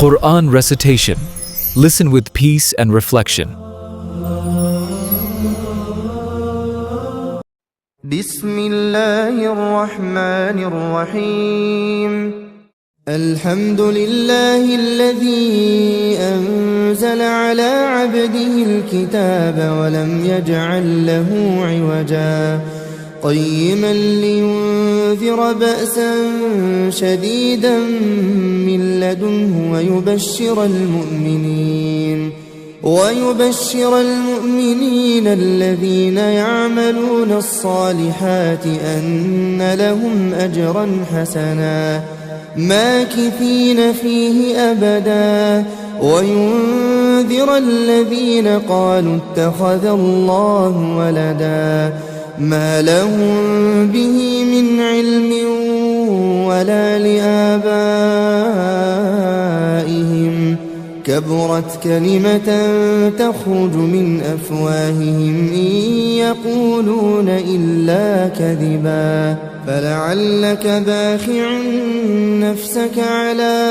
Quran recitation. Listen with peace and reflection. بسم الله الرحمن الرحيم. الحمد لله الذي أنزل على عبده الكتاب ولم يجعل له عوجا قيما لينذر بأسا شديدا من لدنه ويبشر المؤمنين الذين يعملون الصالحات أن لهم أجرا حسنا ماكثين فيه أبدا وينذر الذين قالوا اتخذ الله ولدا ما لهم به من علم ولا لآبائهم كبرت كلمة تخرج من أفواههم إن يقولون إلا كذبا فلعلك باخع نفسك على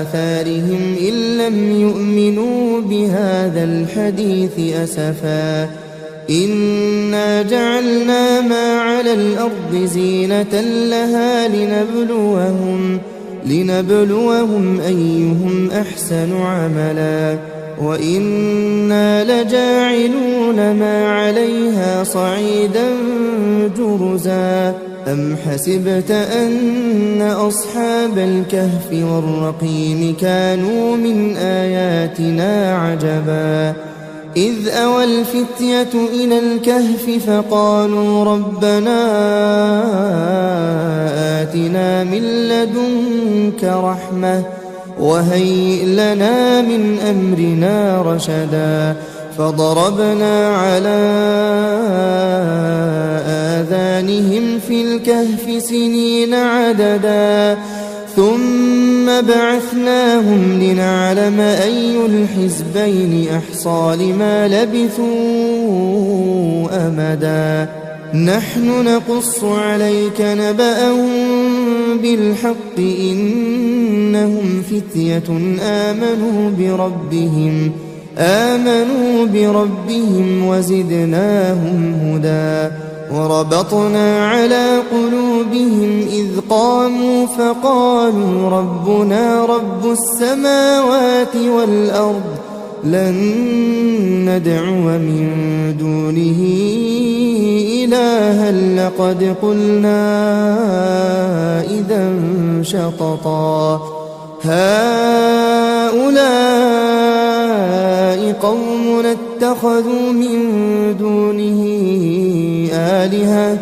آثارهم إن لم يؤمنوا بهذا الحديث أسفا إنا جعلنا ما على الأرض زينة لها لنبلوهم أيهم أحسن عملا وإنا لجاعلون ما عليها صعيدا جرزا أم حسبت أن أصحاب الكهف والرقيم كانوا من آياتنا عجبا إذ أوى الفتية إلى الكهف فقالوا ربنا آتنا من لدنك رحمة وهيئ لنا من أمرنا رشدا فضربنا على آذانهم في الكهف سنين عددا ثم بعثناهم لنعلم أي الحزبين أحصى لما لبثوا أمدا نحن نقص عليك نبأهم بالحق إنهم فتية آمنوا بربهم وزدناهم هدى وربطنا على قلوبهم إذ قاموا فقالوا ربنا رب السماوات والأرض لن ندعو من دونه إلها لقد قلنا إذا شططا هؤلاء قوم اتخذوا من دونه آلهة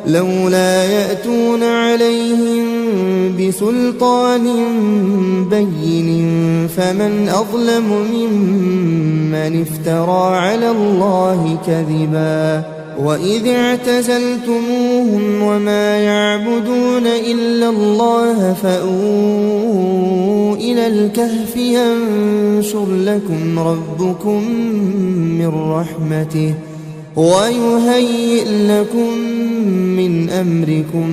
لولا يأتون عليهم بسلطان بين فمن أظلم ممن افترى على الله كذبا وإذ اعتزلتموهم وما يعبدون إلا الله فأووا إلى الكهف ينشر لكم ربكم من رحمته ويهيئ لكم من أمركم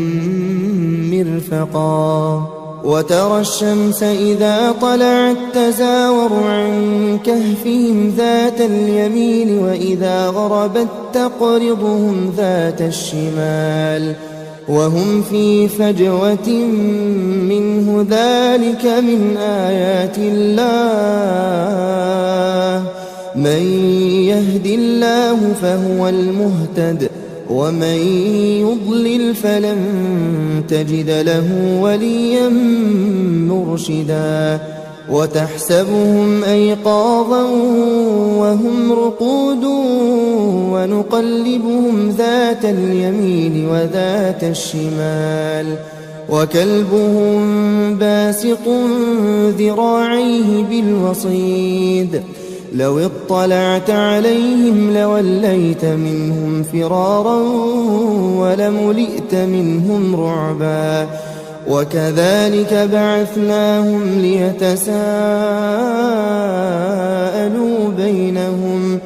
مرفقا وترى الشمس إذا طلعت تزاور عن كهفهم ذات اليمين وإذا غربت تقرضهم ذات الشمال وهم في فجوة منه ذلك من آيات الله من يهد الله فهو المهتد ومن يضلل فلن تجد له وليا مرشدا وتحسبهم أيقاظا وهم رقود ونقلبهم ذات اليمين وذات الشمال وكلبهم باسط ذراعيه بالوصيد لو اطلعت عليهم لوليت منهم فرارا ولملئت منهم رعبا وكذلك بعثناهم ليتساءلوا بينهم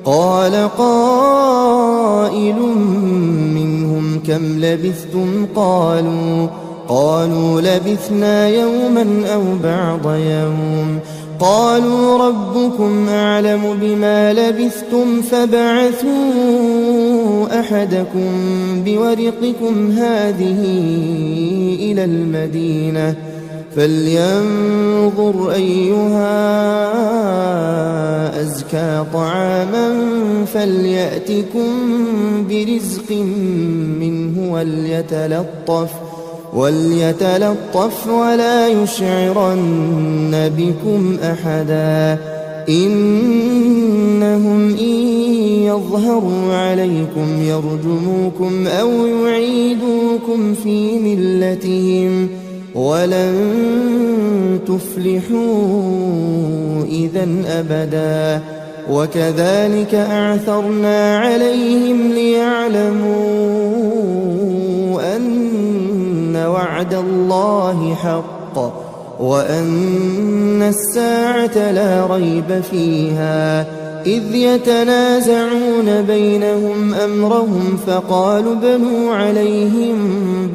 قال قائل منهم كم لبثتم قالوا لبثنا يوما أو بعض يوم قالوا ربكم أعلم بما لبثتم فابعثوا أحدكم بورقكم هذه إلى المدينة فلينظر أيها أزكى طعاما فليأتكم برزق منه وليتلطف ولا يشعرن بكم أحدا إنهم إن يظهروا عليكم يرجموكم أو يعيدوكم في ملتهم ولن تفلحوا إذا أبدا وكذلك أعثرنا عليهم ليعلموا أن وعد الله حق وأن الساعة لا ريب فيها إذ يتنازعون بينهم أمرهم فقالوا بنوا عليهم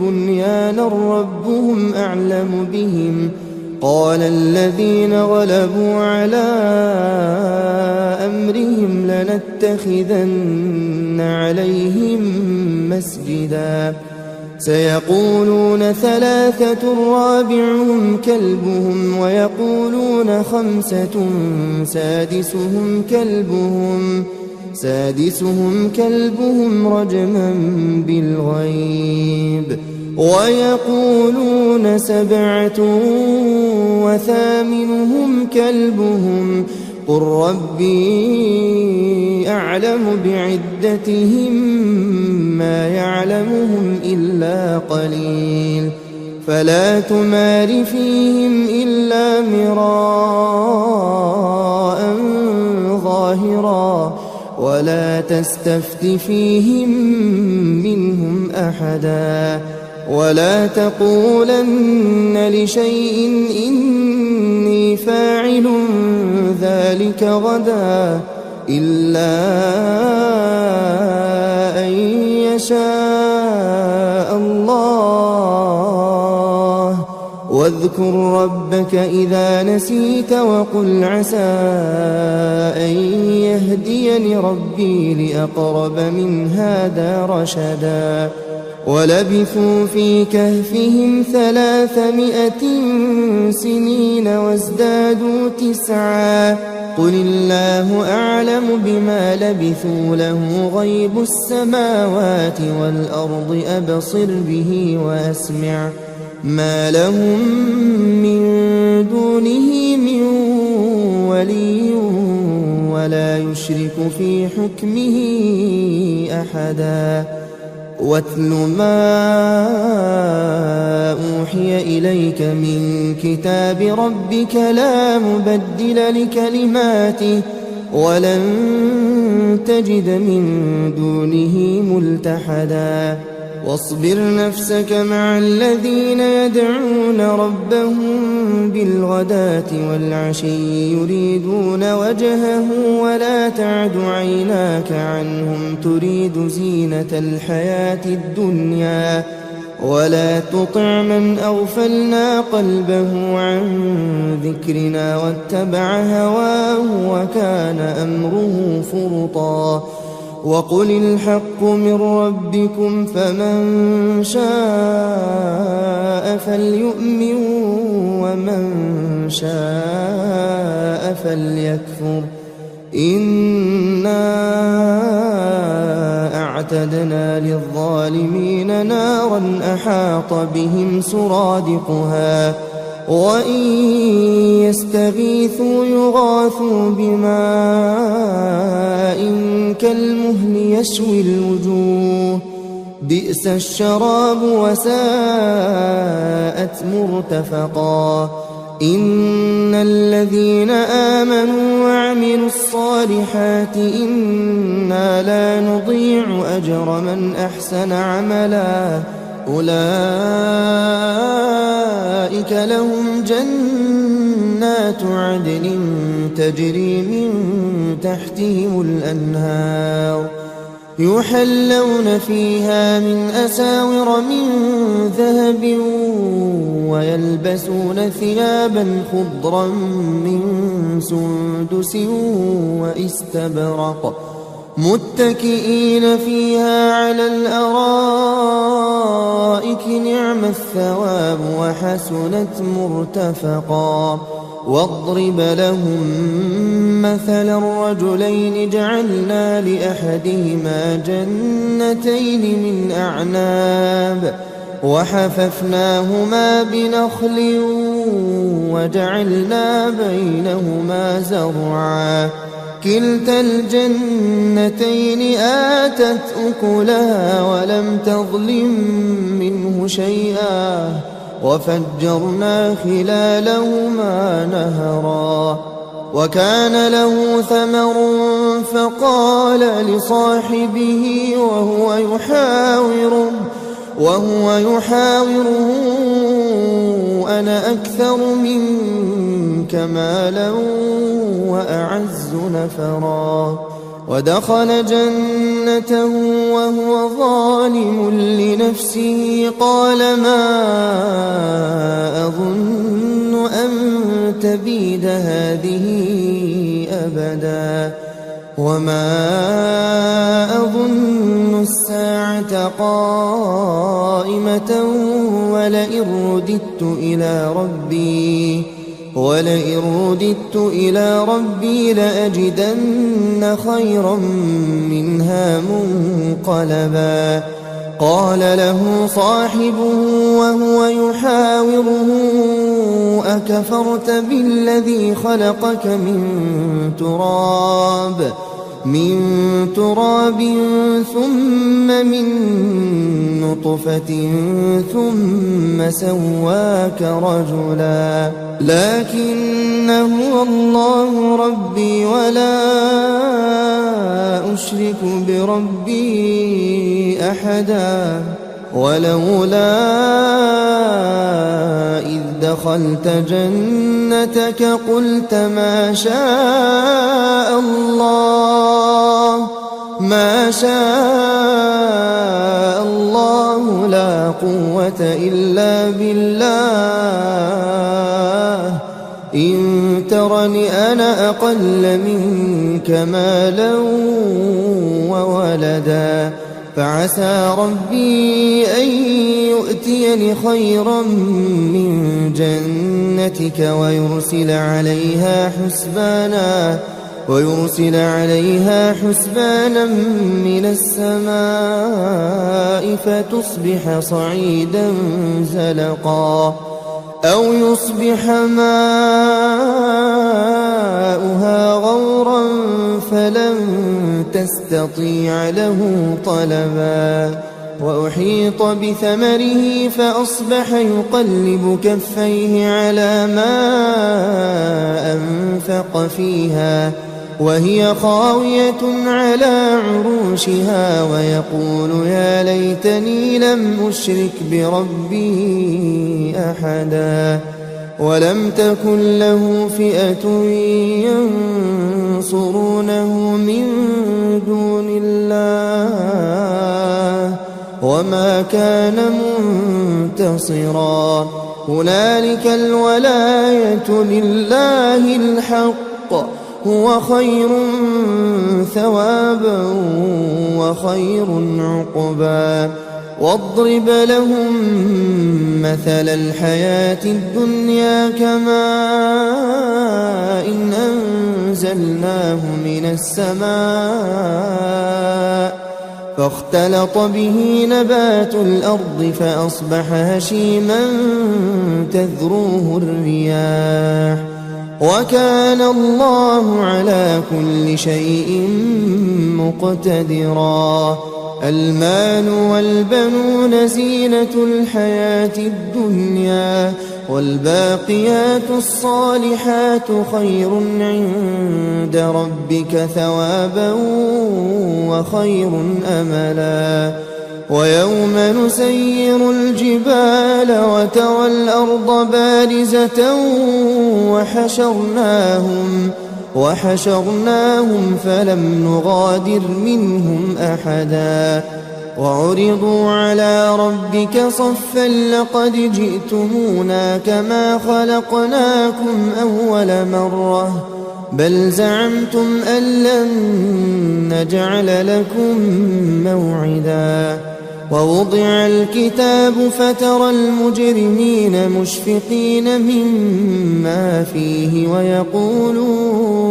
بنيانا ربهم أعلم بهم قال الذين غلبوا على أمرهم لنتخذن عليهم مسجدا سيقولون ثلاثة رابعهم كلبهم ويقولون خمسة سادسهم كلبهم رجما بالغيب ويقولون سبعة وثامنهم كلبهم قل ربي أعلم بعدتهم ما يعلمهم إلا قليل فلا تمار فيهم إلا مراء ظاهرا ولا تستفت فيهم منهم أحدا ولا تقولن لشيء إني فاعل ذلك غدا إلا أن يشاء الله واذكر ربك إذا نسيت وقل عسى أن يهديني ربي لأقرب من هذا رشدا ولبثوا في كهفهم 300 سنين وازدادوا 9 قل الله أعلم بما لبثوا له غيب السماوات والأرض أبصر به وأسمع ما لهم من دونه من ولي ولا يشرك في حكمه أحدا واتل ما أوحي إليك من كتاب ربك لا مبدل لكلماته ولن تجد من دونه ملتحدا واصبر نفسك مع الذين يدعون ربهم بالغداة والعشي يريدون وجهه ولا تعد عيناك عنهم تريد زينة الحياة الدنيا ولا تطع من أغفلنا قلبه عن ذكرنا واتبع هواه وكان أمره فرطا وقل الحق من ربكم فمن شاء فليؤمن ومن شاء فليكفر إنا أعتدنا للظالمين نارا أحاط بهم سرادقها وإن يستغيثوا يغاثوا بماء كالمهل يشوي الوجوه بئس الشراب وساءت مرتفقا إن الذين آمنوا وعملوا الصالحات إنا لا نضيع أجر من أحسن عملا أولئك لهم جنات عدن تجري من تحتهم الأنهار يحلون فيها من أساور من ذهب ويلبسون ثيابا خضرا من سندس وإستبرق متكئين فيها على الأرائك نعم الثواب وحسنت مرتفقا واضرب لهم مثلا الرجلين جعلنا لأحدهما جنتين من أعناب وحففناهما بنخل وجعلنا بينهما زرعا كلتا الجنتين آتت أكلها ولم تظلم منه شيئا وفجرنا خلالهما نهرا وكان له ثمر فقال لصاحبه وهو يحاوره أنا أكثر منك مالا وأعز نفرا ودخل جنته وهو ظالم لنفسه قال ما أظن أن تبيد هذه أبدا وما أظن الساعة قائمة ولئن رددت إلى ربي لأجدن خيرا منها منقلبا قال له صاحبه وهو يحاوره أكفرت بالذي خلقك من تراب ثم من نطفة ثم سواك رجلا لكن هو الله ربي ولا أشرك بربي أحدا ولولا إذ دخلت جنتك قلت ما شاء الله لا قوة إلا بالله إن ترني أنا أقل منك مالا وولدا فعسى ربي أن يؤتيني خيرا من جنتك ويرسل عليها حسبانا من السماء فتصبح صعيدا زلقا أو يصبح ماؤها غورا فلن تستطيع له طلبا وأحيط بثمره فأصبح يقلب كفيه على ما أنفق فيها وهي خاوية على عروشها ويقول يا ليتني لم أشرك بربي أحدا ولم تكن له فئة ينصرونه من دون الله وما كان منتصرا هنالك الولاية لله الحق هو خير ثوابا وخير عقبا واضرب لهم مثل الحياة الدنيا كماء إن أنزلناه من السماء فاختلط به نبات الأرض فأصبح هشيما تذروه الرياح وكان الله على كل شيء مقتدرا المال والبنون زينة الحياة الدنيا والباقيات الصالحات خير عند ربك ثوابا وخير أملا ويوم نسير الجبال وترى الأرض بارزة وحشرناهم فلم نغادر منهم أحدا وعرضوا على ربك صفا لقد جئتمونا كما خلقناكم أول مرة بل زعمتم أن لن نجعل لكم موعدا ووضع الكتاب فترى المجرمين مشفقين مما فيه ويقولون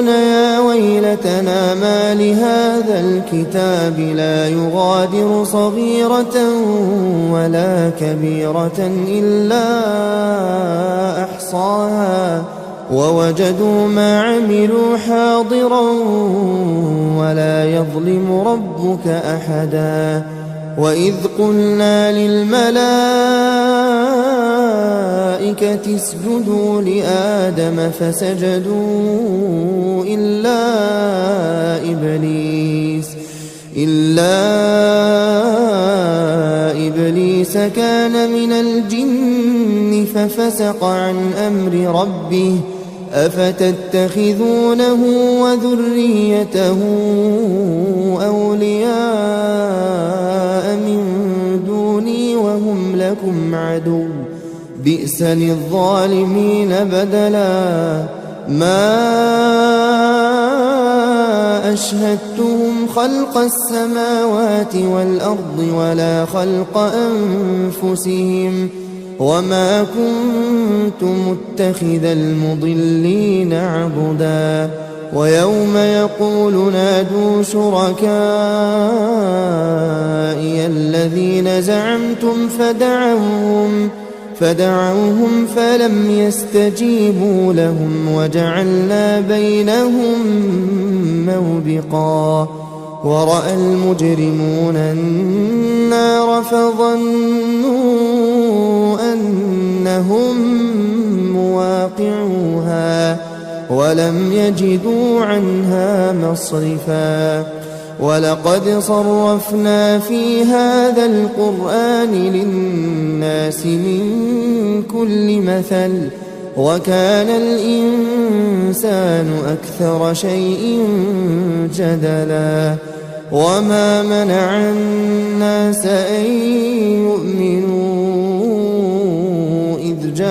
يا ويلتنا ما لهذا الكتاب لا يغادر صغيرة ولا كبيرة إلا أحصاها ووجدوا ما عملوا حاضرا ولا يظلم ربك أحدا وإذ قلنا للملائكة اسجدوا لآدم فسجدوا إلا إبليس كان من الجن ففسق عن أمر ربه أفتتخذونه وذريته أولياء من دوني وهم لكم عدو بئس للظالمين بدلا ما أشهدتهم خلق السماوات والأرض ولا خلق أنفسهم وما كنت متخذ المضلين عبدا ويوم يقول نادوا شركائي الذين زعمتم فدعوهم فلم يستجيبوا لهم وجعلنا بينهم موبقا ورأى المجرمون النار فظنوا أنهم مواقعوها ولم يجدوا عنها مصرفا ولقد صرفنا في هذا القرآن للناس من كل مثل وكان الإنسان أكثر شيء جدلا وما منع الناس أن يؤمنوا إذ جاءهم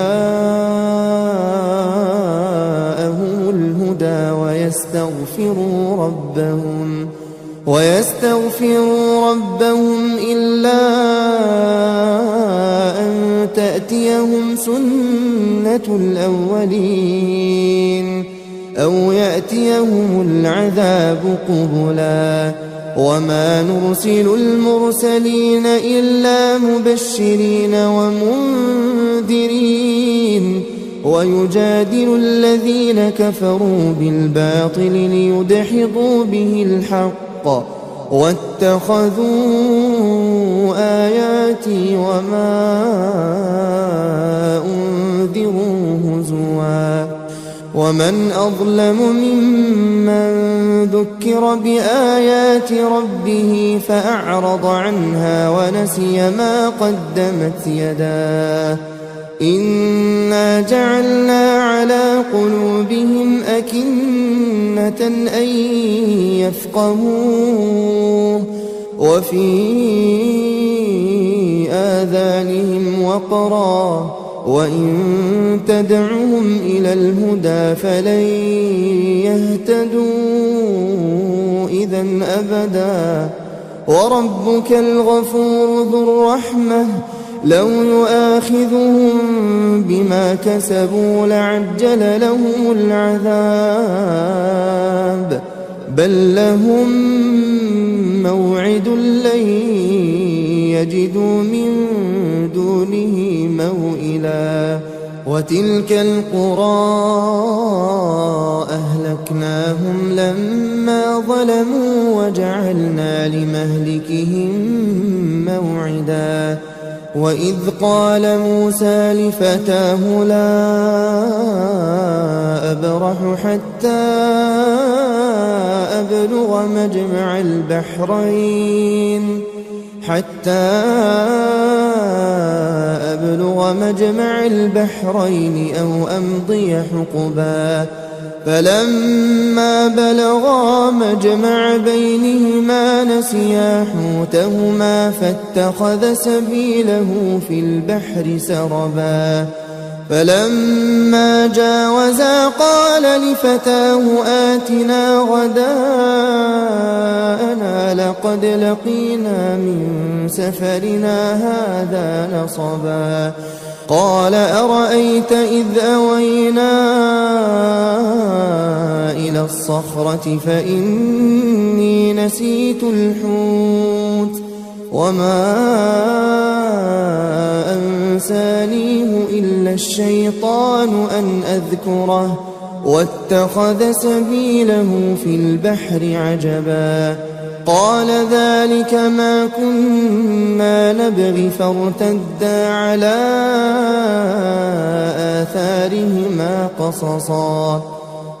الهدى ويستغفروا ربهم إلا أن تأتيهم سنة الأولين أو يأتيهم العذاب قبلا وما نرسل المرسلين إلا مبشرين ومنذرين ويجادل الذين كفروا بالباطل ليدحضوا به الحق واتخذوا آياتي وما أنذروا هزوا ومن أظلم ممن ذكر بآيات ربه فأعرض عنها ونسي ما قدمت يداه إنا جعلنا على قلوبهم أكنة أن يفقهوه وفي آذانهم وقرا وإن تدعهم إلى الهدى فلن يهتدوا إذا أبدا وربك الغفور ذو الرحمة لو يؤاخذهم بما كسبوا لعجل لهم العذاب بل لهم موعد لن يجدوا من دونه موئلا وتلك القرى أهلكناهم لما ظلموا وجعلنا لمهلكهم موعدا وإذ قال موسى لفتاه لا أبرح حتى أبلغ مجمع البحرين حتى أبلغ مجمع البحرين أو أمضي حقبا فلما بلغا مجمع بينهما نسيا حوتهما فاتخذ سبيله في البحر سربا فلما جاوزا قال لفتاه آتنا غداءنا لقد لقينا من سفرنا هذا نصبا قال أرأيت إذ أوينا إلى الصخرة فإني نسيت الحوت وما أنسانيه إلا الشيطان أن أذكره واتخذ سبيله في البحر عجبا قال ذلك ما كنا نبغي فارتدا على آثارهما قصصا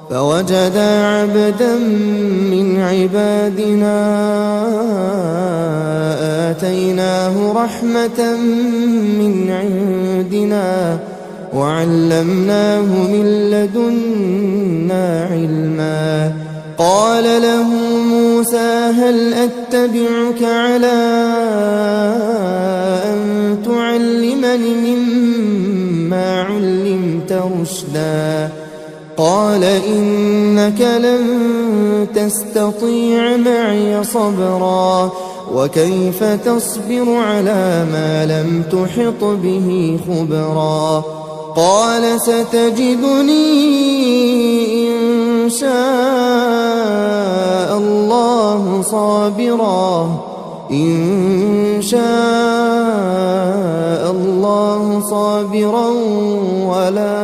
فوجدا عبدا من عبادنا آتيناه رحمة من عندنا وعلمناه من لدنا علما قال له موسى هل أتبعك على أن تعلمني مما علمت رشدا قال إنك لن تستطيع معي صبرا وكيف تصبر على ما لم تحط به خبرا قال ستجدني إن شاء الله صابرا ولا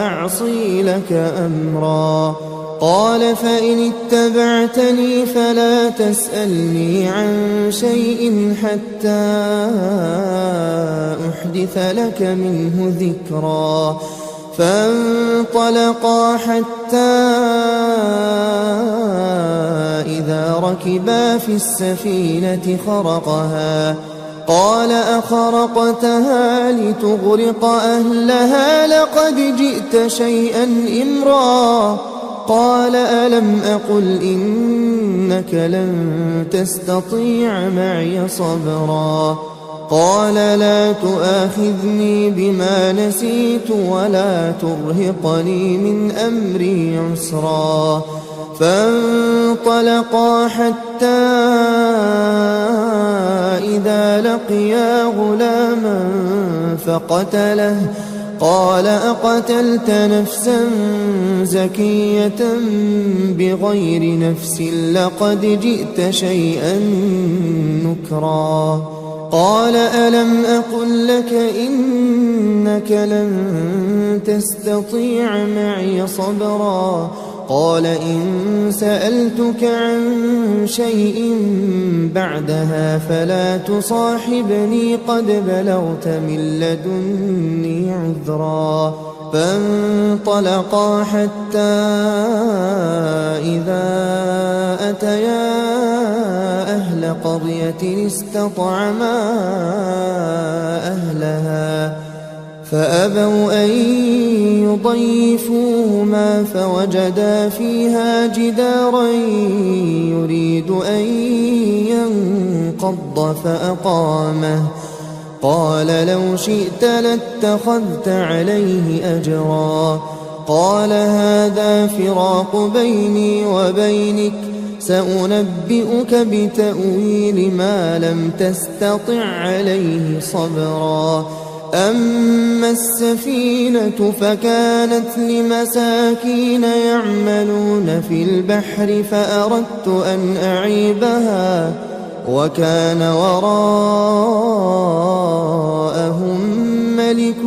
أعصي لك أمرا قال فإن اتبعتني فلا تسألني عن شيء حتى أحدث لك منه ذكرا فانطلقا حتى إذا ركبا في السفينة خرقها قال أخرقتها لتغرق أهلها لقد جئت شيئا إمرا قال ألم أقل إنك لن تستطيع معي صبرا قال لا تؤاخذني بما نسيت ولا ترهقني من أمري عسرا فانطلقا حتى إذا لقيا غلاما فقتله قال أقتلت نفسا زكية بغير نفس لقد جئت شيئا نكرا قال ألم أقل لك إنك لن تستطيع معي صبرا قال إن سألتك عن شيء بعدها فلا تصاحبني قد بلغت من لدني عذرا فانطلقا حتى إذا أتيا أهل قرية استطعما أهلها فأبوا أن يضيفوهما فوجدا فيها جدارا يريد أن ينقض فأقامه قال لو شئت لاتخذت عليه أجرا قال هذا فراق بيني وبينك سأنبئك بتأويل ما لم تستطع عليه صبرا أما السفينة فكانت لمساكين يعملون في البحر فأردت أن أعيبها وكان وراءهم ملك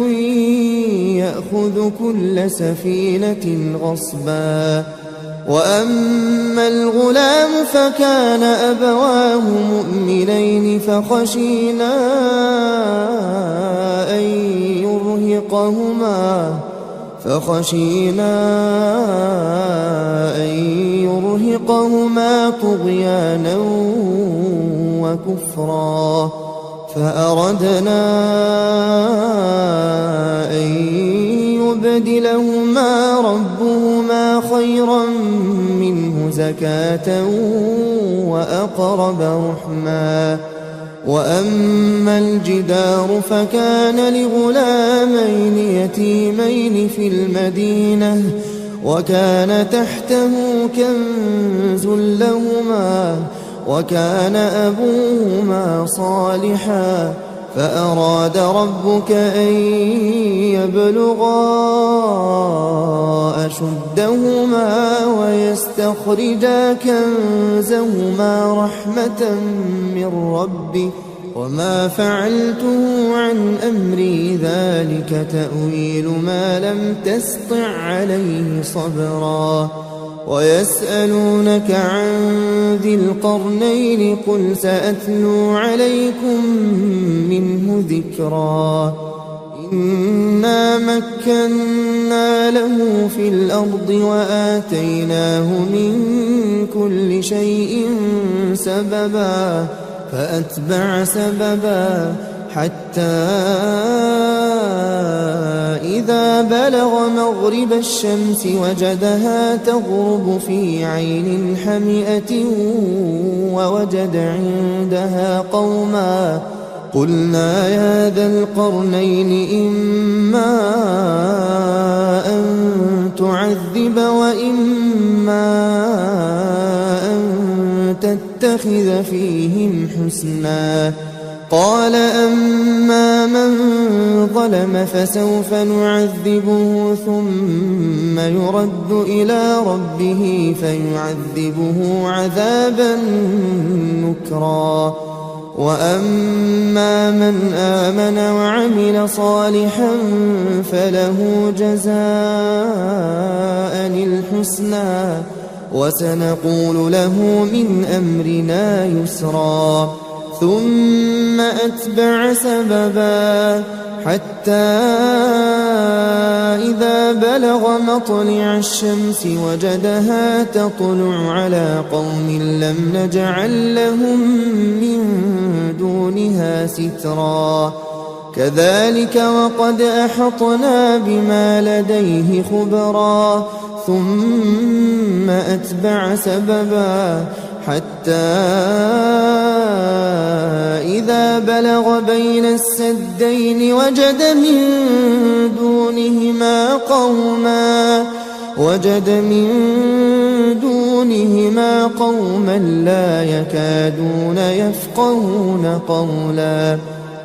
يأخذ كل سفينة غصبا وأما الغلام فكان أبواه مؤمنين فخشينا أن يرهقهما طغيانا وكفرا فأردنا أن يبدلهما ربهما خيرا منه زكاة وأقرب رحما وأما الجدار فكان لغلامين يتيمين في المدينة وكان تحته كنز لهما وكان أبوهما صالحا فأراد ربك أن يبلغا أشدهما ويستخرجا كنزهما رحمة من ربك وما فعلته عن أمري ذلك تأويل ما لم تسطع عليه صبرا ويسألونك عن ذي القرنين قل سأتلو عليكم منه ذكرا إنا مكنا له في الأرض وآتيناه من كل شيء سببا فأتبع سببا حتى إذا بلغ مغرب الشمس وجدها تغرب في عين حمئة ووجد عندها قوما قلنا يا ذا القرنين إما أن تعذب وإما أن تتخذ فيهم حسنا قال أما من ظلم فسوف نعذبه ثم يرد إلى ربه فيعذبه عذابا نكرا وأما من آمن وعمل صالحا فله جزاء الحسنى وسنقول له من أمرنا يسرا ثم أتبع سببا حتى إذا بلغ مطلع الشمس وجدها تطلع على قوم لم نجعل لهم من دونها سترا كذلك وقد أحطنا بما لديه خبرا ثم أتبع سببا حتى إذا بلغ بين السدين وجد من دونهما قوما لا يكادون يفقهون قولا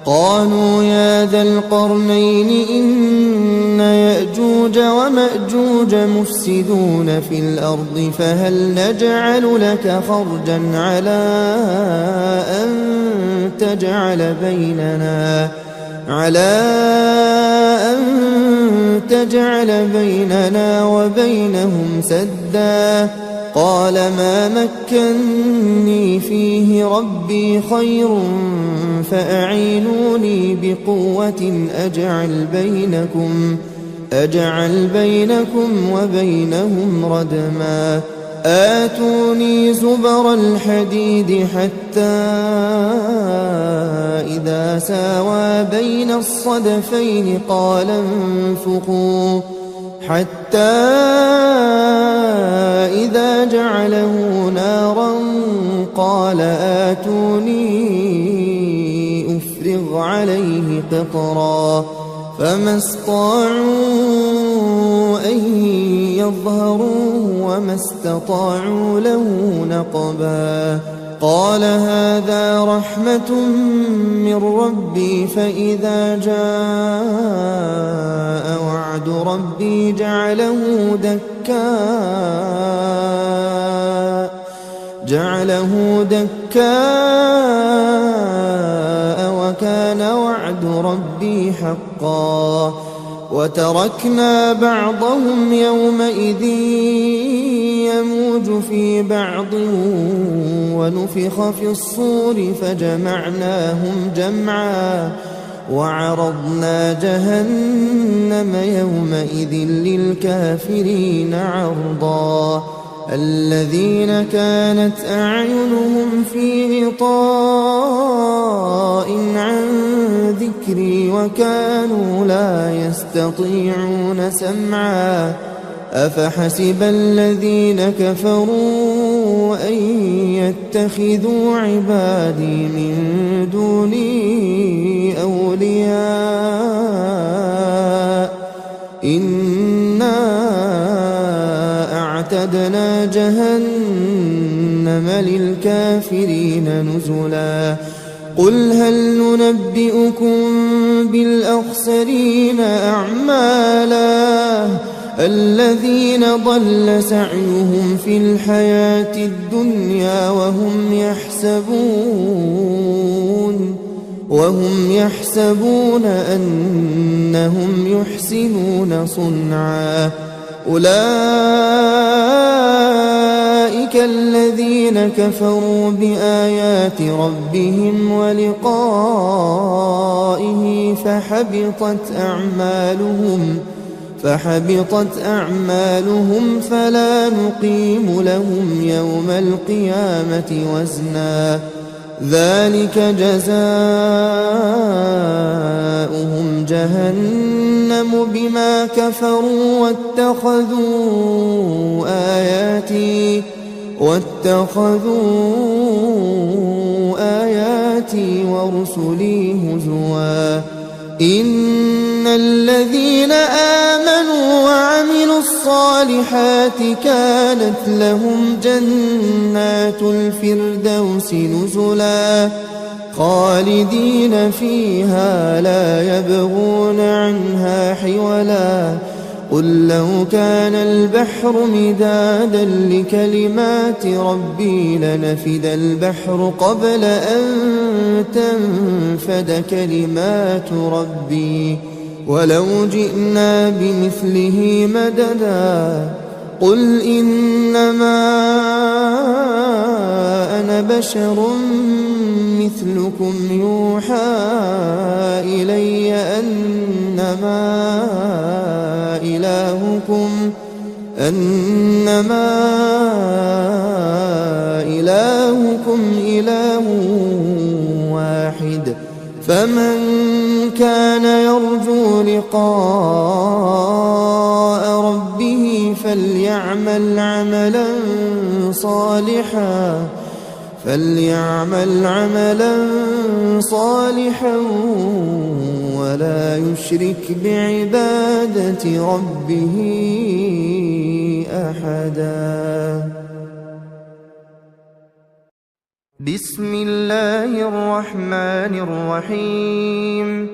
قالوا يا ذا القرنين إن يأجوج ومأجوج مفسدون في الأرض فهل نجعل لك خرجا على أن تجعل بيننا وبينهم سدا قال ما مكني فيه ربي خير فأعينوني بقوة أجعل بينكم وبينهم ردما آتوني زبر الحديد حتى إذا ساوى بين الصدفين قال انفخوا حتى إذا جعله نارا قال آتوني أفرغ عليه قطرا فما استطاعوا أن يظهروه وما استطاعوا له نقبا قال هذا رحمة من ربي فإذا جاء وعد ربي جعله دكاء وكان وعد ربي حقا وتركنا بعضهم يومئذ يموج في بعض ونفخ في الصور فجمعناهم جمعا وعرضنا جهنم يومئذ للكافرين عرضا الذين كانت أعينهم في غطاء عن ذكري وكانوا لا يستطيعون سمعا أفحسب الذين كفروا أن يتخذوا عبادي من دوني أولياء إنا أعتدنا جهنم للكافرين نزلا قل هل ننبئكم بالأخسرين أعمالا الذين ضل سعيهم في الحياة الدنيا وهم يحسبون أنهم يحسنون صنعا أولئك الذين كفروا بآيات ربهم ولقائه فحبطت أعمالهم فلا نقيم لهم يوم القيامة وزنا ذلك جزاؤهم جهنم بما كفروا واتخذوا آياتي ورسلي هزوا إن الذين آمنوا وعملوا الصالحات كانت لهم جنات الفردوس نزلا خالدين فيها لا يبغون عنها حولا قل لو كان البحر مدادا لكلمات ربي لنفد البحر قبل أن تنفد كلمات ربي ولو جئنا بمثله مددا قل إنما أنا بشر مثلكم يوحى إلي أنما إلهكم إله واحد فمن كان يرجو لقاء ربه فليعمل عملا صالحا ولا يشرك بعبادة ربه أحدا بسم الله الرحمن الرحيم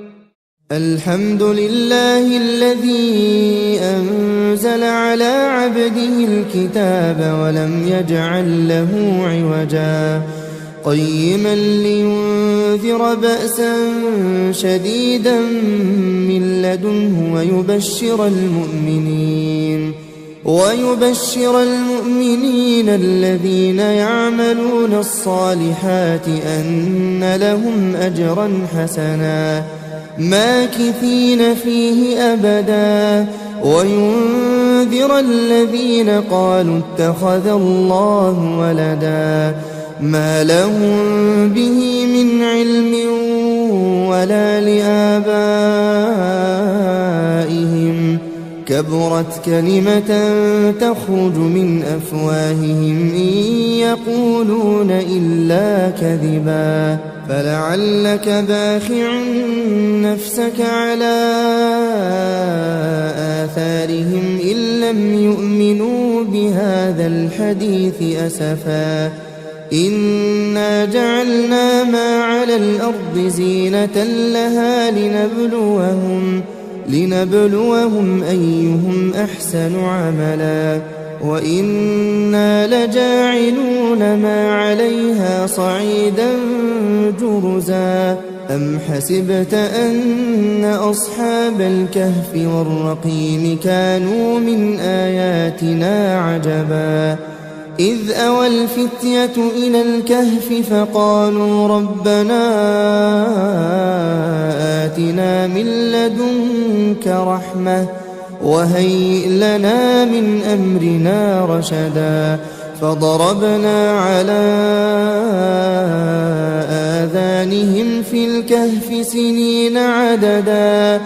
الحمد لله الذي أنزل على عبده الكتاب ولم يجعل له عوجا قيما لينذر بأسا شديدا من لدنه ويبشر المؤمنين الذين يعملون الصالحات أن لهم أجرا حسنا ماكثين فيه أبدا وينذر الذين قالوا اتخذ الله ولدا ما لهم به من علم ولا لآبائهم كبرت كلمة تخرج من أفواههم إن يقولون إلا كذبا فلعلك باخع نفسك على آثارهم إن لم يؤمنوا بهذا الحديث أسفا إنا جعلنا ما على الأرض زينة لها لنبلوهم أيهم أحسن عملا وإنا لجاعلون ما عليها صعيدا جرزا أم حسبت أن أصحاب الكهف والرقيم كانوا من آياتنا عجبا إذ أوى الفتية إلى الكهف فقالوا ربنا آتنا من لدنك رحمة وهيئ لنا من أمرنا رشدا فضربنا على آذانهم في الكهف سنين عددا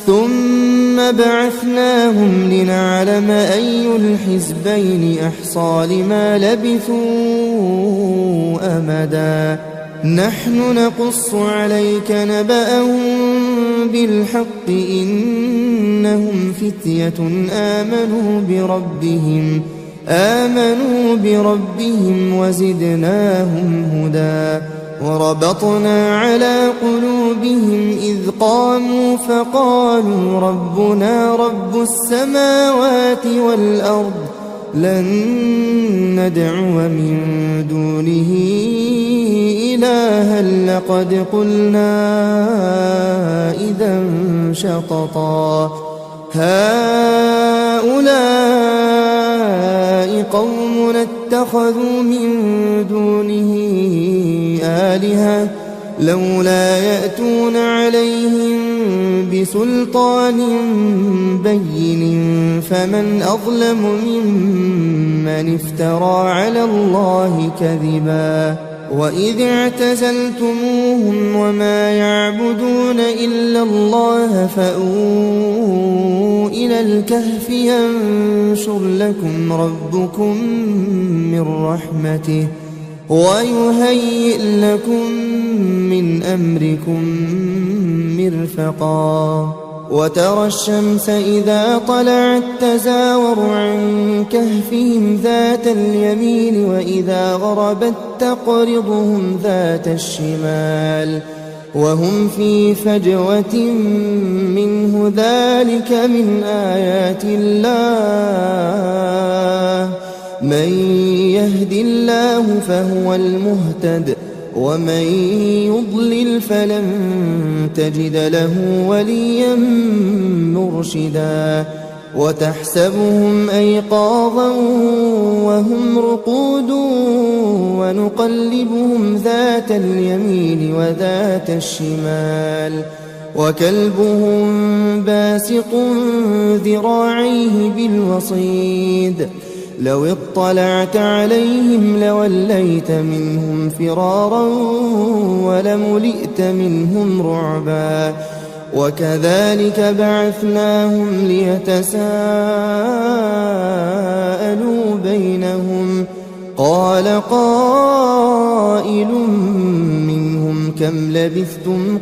ثم بعثناهم لنعلم أي الحزبين أحصى لما لبثوا أمدا نحن نقص عليك نبأهم بالحق إنهم فتية آمنوا بربهم وزدناهم هدى وربطنا على قلوبهم إذ قاموا فقالوا ربنا رب السماوات والأرض لن ندعو من دونه إلها لقد قلنا إذا شططا هؤلاء قوم اتخذوا من دونه آلهة لولا يأتون عليهم بسلطان بين فمن أظلم ممن افترى على الله كذبا وإذ اعتزلتموهم وما يعبدون إلا الله فأووا إلى الكهف ينشر لكم ربكم من رحمته ويهيئ لكم من أمركم مرفقا وترى الشمس إذا طلعت تزاور عن كهفهم ذات اليمين وإذا غربت تقرضهم ذات الشمال وهم في فجوة منه ذلك من آيات الله من يهد الله فهو المهتد ومن يضلل فلن تجد له وليا مرشدا وتحسبهم أيقاظا وهم رقود ونقلبهم ذات اليمين وذات الشمال وكلبهم باسط ذراعيه بالوصيد لو اطلعت عليهم لوليت منهم فرارا ولملئت منهم رعبا وكذلك بعثناهم ليتساءلوا بينهم قال قائل منهم كم لبثتم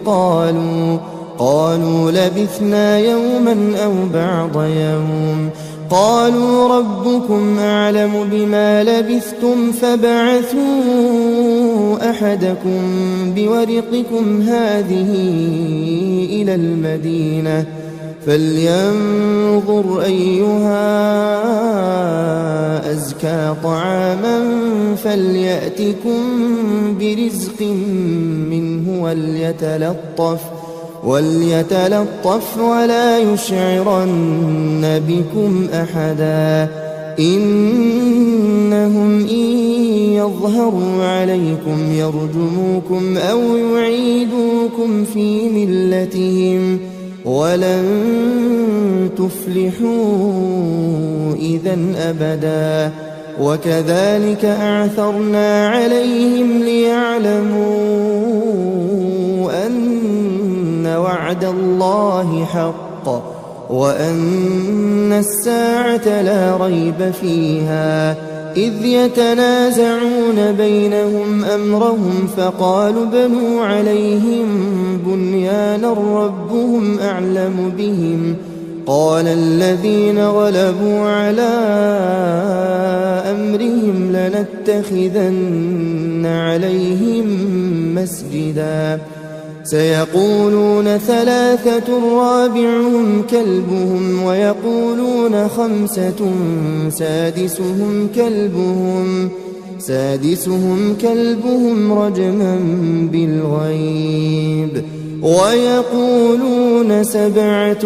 قالوا لبثنا يوما أو بعض يوم قالوا ربكم أعلم بما لبثتم فابعثوا أحدكم بورقكم هذه إلى المدينة فلينظر أيها أزكى طعاما فليأتكم برزق منه وليتلطف ولا يشعرن بكم أحدا إنهم إن يظهروا عليكم يرجموكم أو يعيدوكم في ملتهم ولن تفلحوا إذا أبدا وكذلك أعثرنا عليهم ليعلموا أن وعد الله حق وأن الساعة لا ريب فيها إذ يتنازعون بينهم أمرهم فقالوا بنوا عليهم بنيانا ربهم أعلم بهم قال الذين غلبوا على أمرهم لنتخذن عليهم مسجدا سيقولون ثلاثة رابعهم كلبهم ويقولون خمسة سادسهم كلبهم رجما بالغيب ويقولون سبعة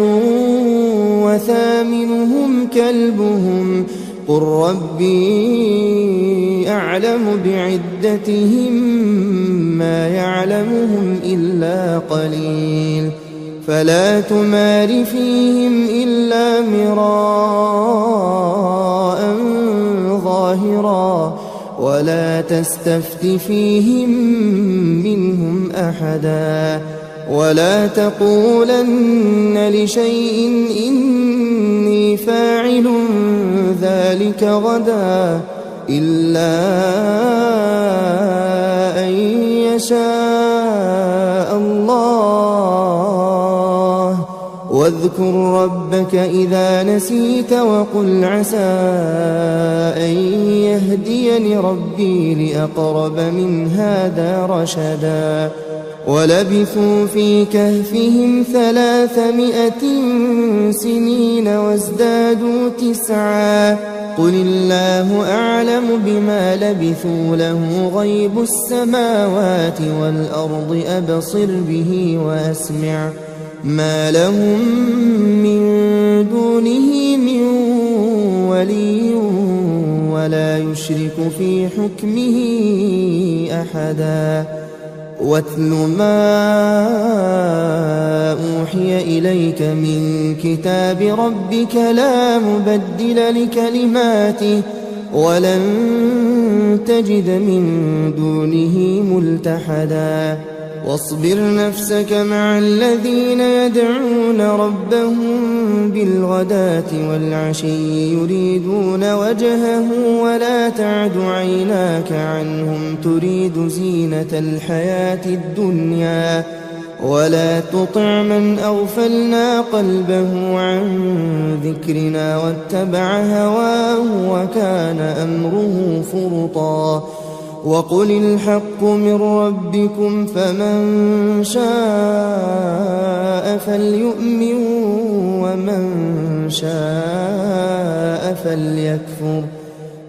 وثامنهم كلبهم قل ربي أعلم بعدتهم ما يعلمهم إلا قليل فلا تمار فيهم إلا مراء ظاهرا ولا تستفت فيهم منهم أحدا ولا تقولن لشيء إني فاعل ذلك غدا إلا أن يشاء الله واذكر ربك إذا نسيت وقل عسى أن يهديني ربي لأقرب من هذا رشدا ولبثوا في كهفهم 300 سنين وازدادوا 9 قل الله أعلم بما لبثوا له غيب السماوات والأرض أبصر به وأسمع ما لهم من دونه من ولي ولا يشرك في حكمه أحدا واتل ما أوحي إليك من كتاب ربك لا مبدل لكلماته ولن تجد من دونه ملتحدا واصبر نفسك مع الذين يدعون ربهم بالغداة والعشي يريدون وجهه ولا تعد عيناك عنهم تريد زينة الحياة الدنيا ولا تطع من أغفلنا قلبه عن ذكرنا واتبع هواه وكان أمره فرطا وقل الحق من ربكم فمن شاء فليؤمن ومن شاء فليكفر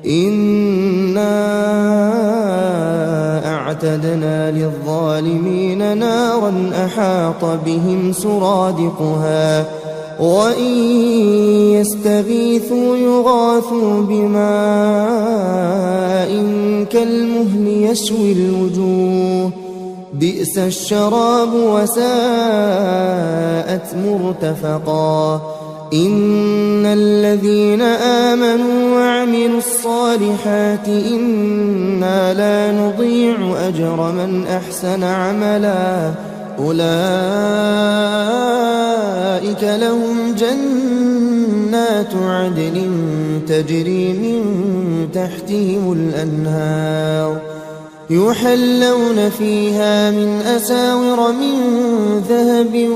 إنا أعتدنا للظالمين نارا أحاط بهم سرادقها وإن يستغيثوا يغاثوا بماء كالمهل يشوي الوجوه بئس الشراب وساءت مرتفقا إن الذين آمنوا وعملوا الصالحات إنا لا نضيع أجر من أحسن عملا أولئك لهم جنات عدن تجري من تحتهم الأنهار يحلون فيها من أساور من ذهب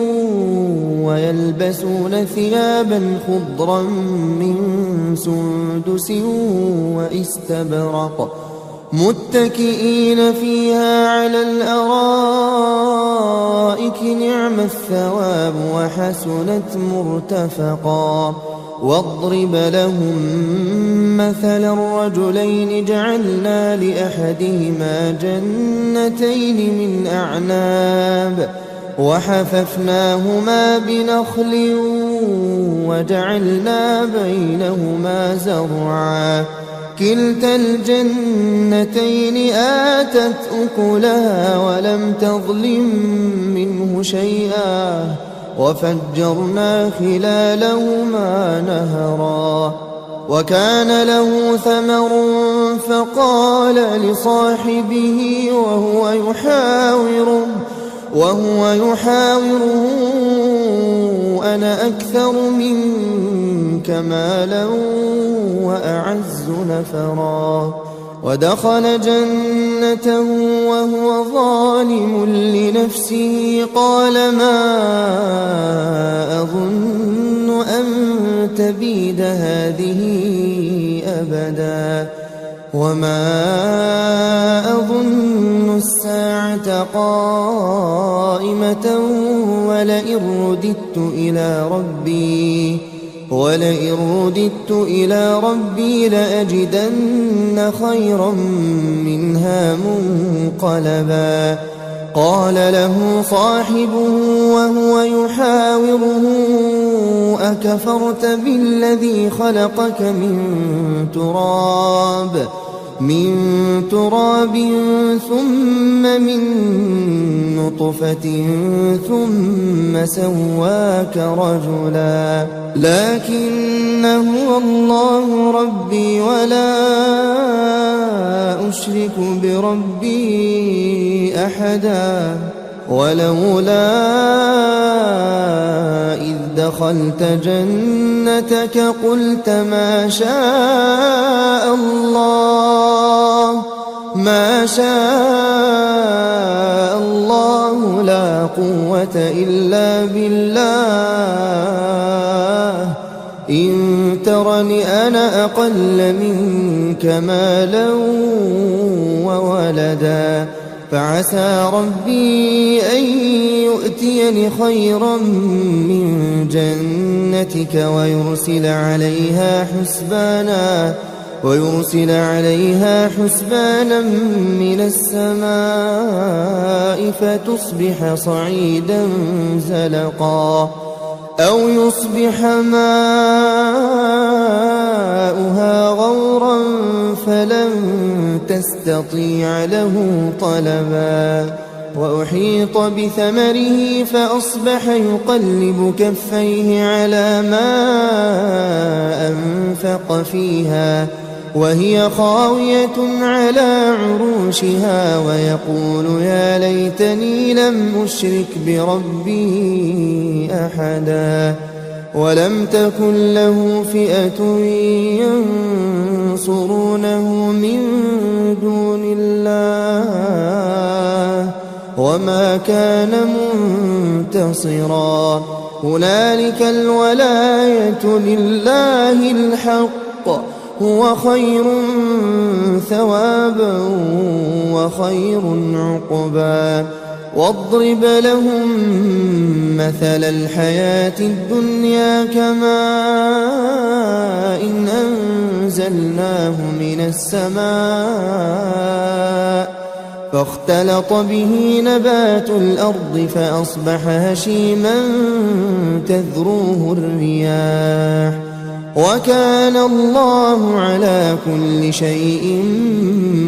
ويلبسون ثيابا خضرا من سندس واستبرق متكئين فيها على الأرائك نعم الثواب وحسنت مرتفقا واضرب لهم مثلا الرجلين جعلنا لأحدهما جنتين من أعناب وحففناهما بنخل وجعلنا بينهما زرعا كلتا الجنتين آتت أكلها ولم تظلم منه شيئا وفجرنا خلالهما نهرا وكان له ثمر فقال لصاحبه وهو يحاوره أنا أكثر منك مالا وأعز نفرا ودخل جنته وهو ظالم لنفسه قال ما أظن أن تبيد هذه أبدا وما أظن الساعة قائمة ولئن رددت إلى ربي لأجدن خيرا منها منقلبا قال له صاحبه وهو يحاوره أكفرت بالذي خلقك من تراب من تراب ثم من نطفة ثم سواك رجلا لكن هو الله ربي ولا أشرك بربي أحدا ولولا إذ دخلت جنتك قلت ما شاء الله لا قوة إلا بالله إن ترني أنا أقل منك مالا وولدا فعسى ربي أن يؤتيني خيرا من جنتك ويرسل عليها حسبانا من السماء فتصبح صعيدا زلقا أو يصبح ماؤها غورا فلن تستطيع له طلبا وأحيط بثمره فأصبح يقلب كفيه على ما أنفق فيها وهي خاوية على عروشها ويقول يا ليتني لم أشرك بربي أحدا ولم تكن له فئة ينصرونه من دون الله وما كان منتصرا هنالك الولاية لله الحق هو خير ثوابا وخير عقبا واضرب لهم مثل الحياة الدنيا كماء إن أنزلناه من السماء فاختلط به نبات الأرض فأصبح هشيما تذروه الرياح وكان الله على كل شيء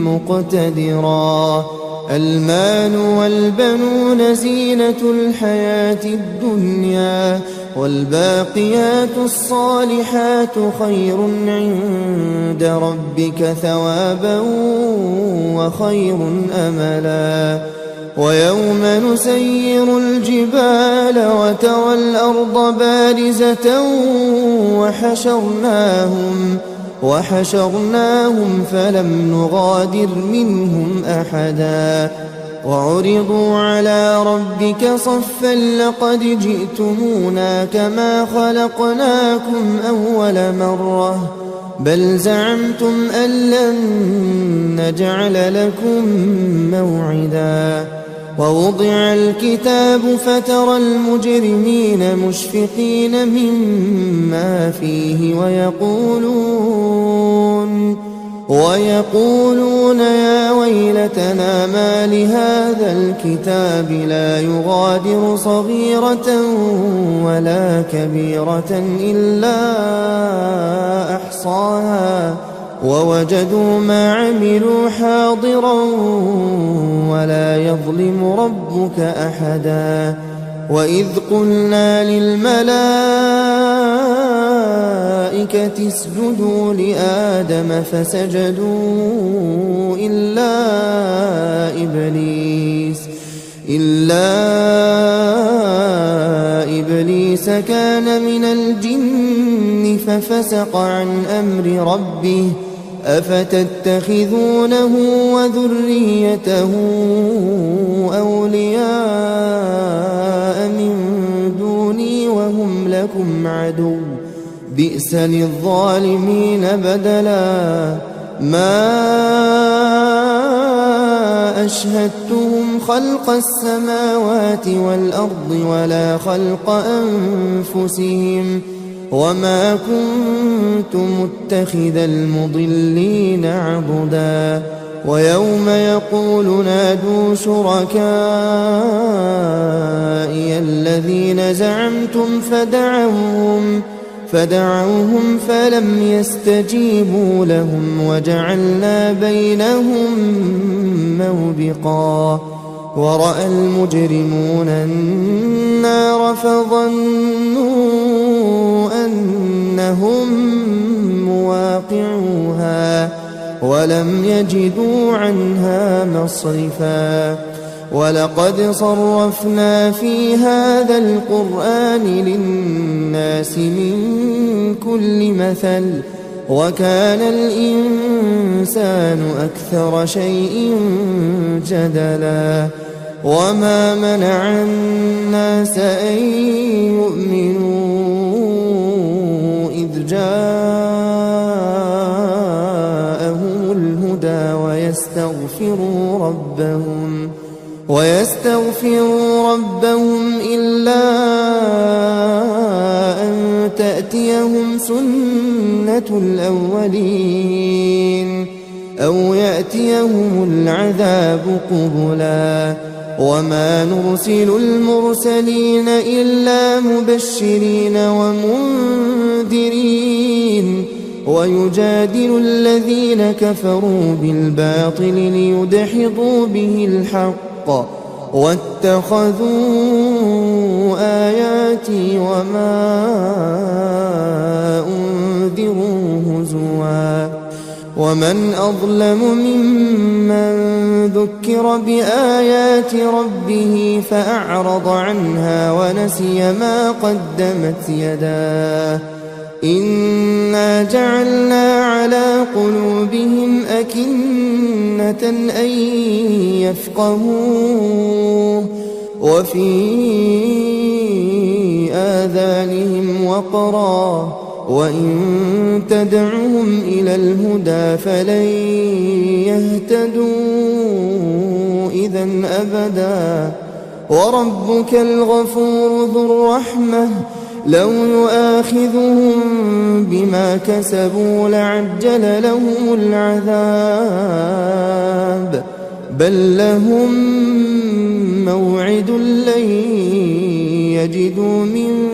مقتدرا المال والبنون زينة الحياة الدنيا والباقيات الصالحات خير عند ربك ثوابا وخير أملا ويوم نسير الجبال وترى الأرض بارزة وحشرناهم فلم نغادر منهم أحدا وعرضوا على ربك صفا لقد جئتمونا كما خلقناكم أول مرة بل زعمتم أن لن نجعل لكم موعدا ووضع الكتاب فترى المجرمين مشفقين مما فيه ويقولون يا ويلتنا ما لهذا الكتاب لا يغادر صغيرة ولا كبيرة إلا أحصاها ووجدوا ما عملوا حاضرا ولا يظلم ربك أحدا وإذ قلنا للملائكة اسجدوا لآدم فسجدوا إلا إبليس كان من الجن ففسق عن أمر ربه أفتتخذونه وذريته أولياء من دوني وهم لكم عدو بئس للظالمين بدلا ما أشهدتهم خلق السماوات والأرض ولا خلق أنفسهم وما كنت متخذ المضلين عضدا ويوم يقول نادوا شركائي الذين زعمتم فدعوهم فلم يستجيبوا لهم وجعلنا بينهم موبقا ورأى المجرمون النار فظنوا أنهم مواقعوها ولم يجدوا عنها مصرفا ولقد صرفنا في هذا القرآن للناس من كل مثل وكان الإنسان أكثر شيء جدلا وما منع الناس أن يؤمنوا إذ جاءهم الهدى ويستغفروا ربهم إلا أن تأتيهم سنة الأولين أو يأتيهم العذاب قبلا وما نرسل المرسلين إلا مبشرين ومنذرين ويجادل الذين كفروا بالباطل ليدحضوا به الحق واتخذوا آياتي وما أنذروا هزوا ومن أظلم ممن ذكر بآيات ربه فأعرض عنها ونسي ما قدمت يداه إنا جعلنا على قلوبهم أكنة أن يفقهوه وفي آذانهم وقرا وإن تدعهم إلى الهدى فلن يهتدوا إذا أبدا وربك الغفور ذو الرحمة لو يؤاخذهم بما كسبوا لعجل لهم العذاب بل لهم موعد لن يجدوا من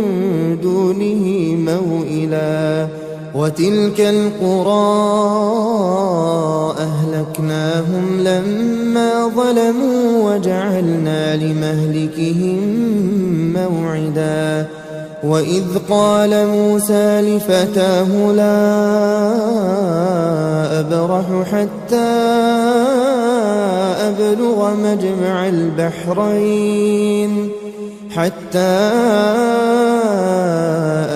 دونه موئلا وتلك القرى أهلكناهم لما ظلموا وجعلنا لمهلكهم موعدا وإذ قال موسى لفتاه لا أبرح حتى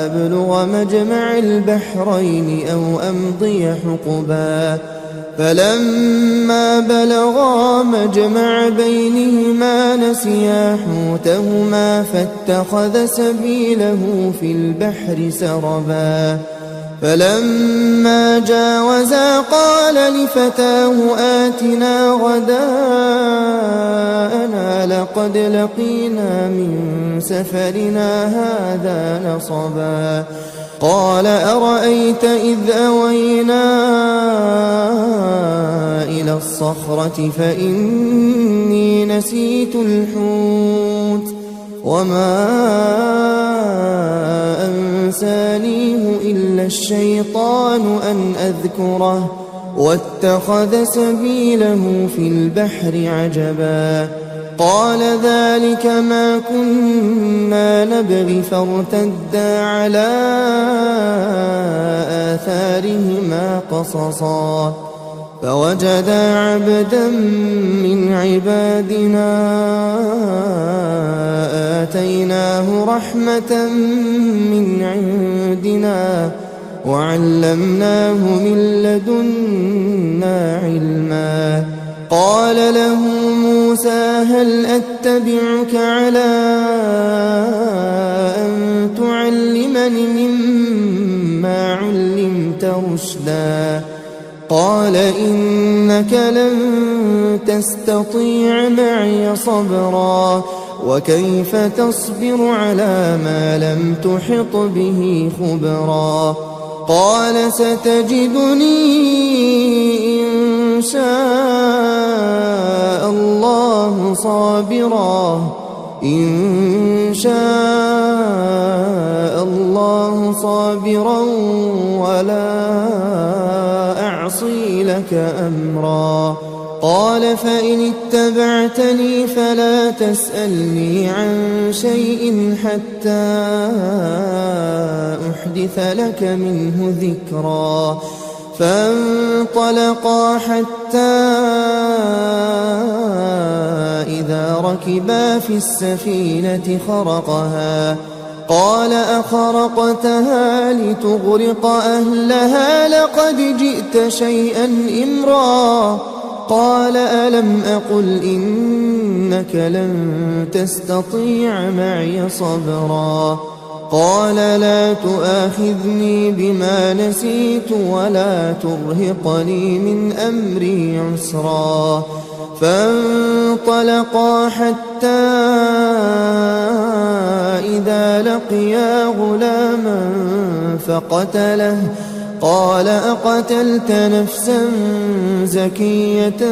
أبلغ مجمع البحرين أو أمضي حقبا فلما بلغا مجمع بينهما نسيا حوتهما فاتخذ سبيله في البحر سربا فلما جاوزا قال لفتاه آتنا غداءنا لقد لقينا من سفرنا هذا نصبا قال أرأيت إذ أوينا إلى الصخرة فإني نسيت الحوت وما أنسانيه إلا الشيطان أن أذكره واتخذ سبيله في البحر عجبا قال ذلك ما كنا نبغي فارتدا على آثارهما قصصا فوجدا عبدا من عبادنا آتيناه رحمة من عندنا وعلمناه من لدنا علما قال له موسى هل أتبعك على أن تعلمني مما علمت رشدا قال إنك لن تستطيع معي صبرا وكيف تصبر على ما لم تحط به خبرا قال ستجدني إن شاء الله صابرا إن شاء الله الله صابرا ولا أعصي لك أمرا. قال فإن اتبعتني فلا تسألني عن شيء حتى أحدث لك منه ذكرا. فانطلقا حتى إذا ركبا في السفينة خرقها قال أخرقتها لتغرق أهلها لقد جئت شيئا إمرا. قال ألم أقل إنك لن تستطيع معي صبرا. قال لا تؤاخذني بما نسيت ولا ترهقني من أمري عسرا. فانطلقا حتى إذا لقيا غلاما فقتله قال أقتلت نفسا زكية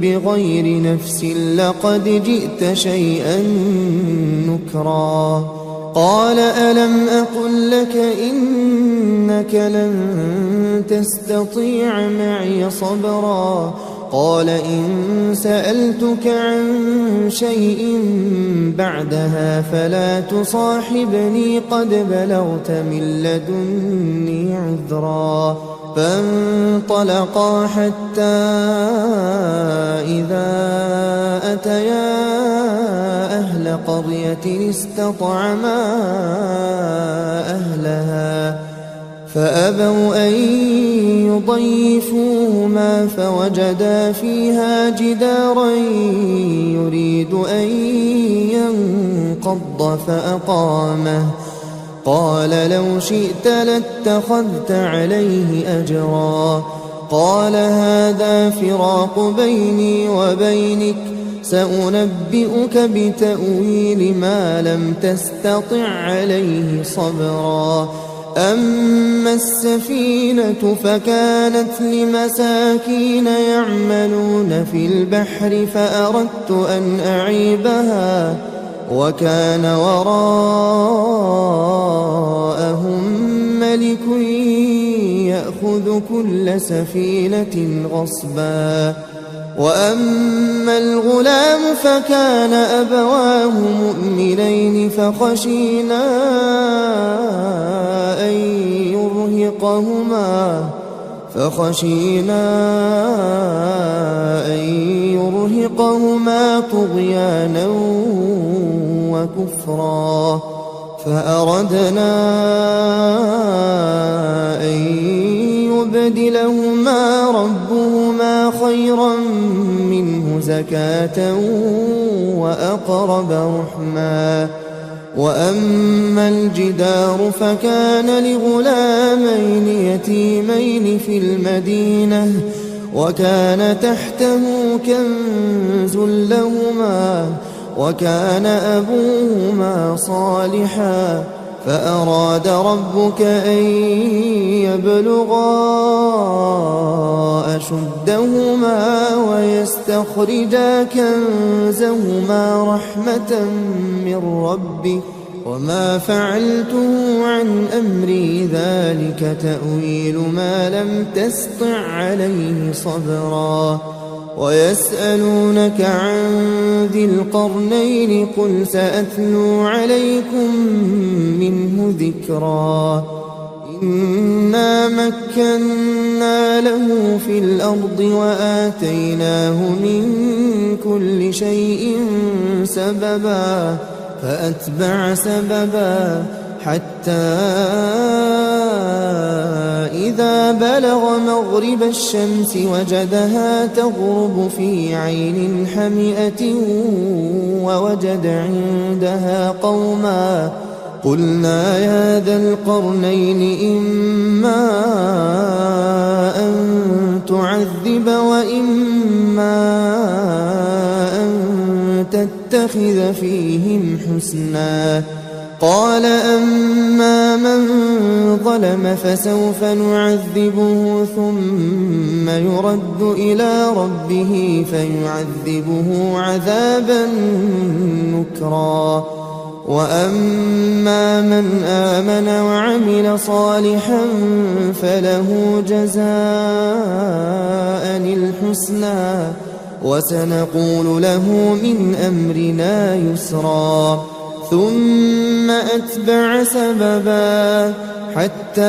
بغير نفس لقد جئت شيئا نكرا. قال ألم أقل لك إنك لن تستطيع معي صبرا. قال إن سألتك عن شيء بعدها فلا تصاحبني قد بلغت من لدني عذرا. فانطلقا حتى إذا أتيا أهل قرية استطعما أهلها فأبوا أن يضيفوهما فوجدا فيها جدارا يريد أن ينقض فأقامه. قال لو شئت لاتخذت عليه أجرا. قال هذا فراق بيني وبينك سأنبئك بتأويل ما لم تستطع عليه صبرا. أما السفينة فكانت لمساكين يعملون في البحر فأردت أن أعيبها وكان وراءهم ملك يأخذ كل سفينة غصبا. وأما الغلام فكان أبواه مؤمنين فخشينا أن يرهقهما طغيانا وكفرا. فأردنا أن يبدلهما ربهما خيرا منه زكاة وأقرب رحما. وأما الجدار فكان لغلامين يتيمين في المدينة وكان تحته كنز لهما وكان أبوهما صالحا فأراد ربك أن يبلغا أشدهما ويستخرجا كنزهما رحمة من ربك وما فعلته عن أمري ذلك تأويل ما لم تسطع عليه صبرا. ويسألونك عن ذي القرنين قل سأتلو عليكم منه ذكرا. إنا مكنا له في الأرض وآتيناه من كل شيء سببا فأتبع سببا حتى إذا بلغ مغرب الشمس وجدها تغرب في عين حمئة ووجد عندها قوما قلنا يا ذا القرنين إما أن تعذب وإما أن تتخذ فيهم حسنا. قال أما من ظلم فسوف نعذبه ثم يرد إلى ربه فيعذبه عذابا نكرا. وأما من آمن وعمل صالحا فله جزاء الحسنى وسنقول له من أمرنا يسرا ثم أتبع سببا حتى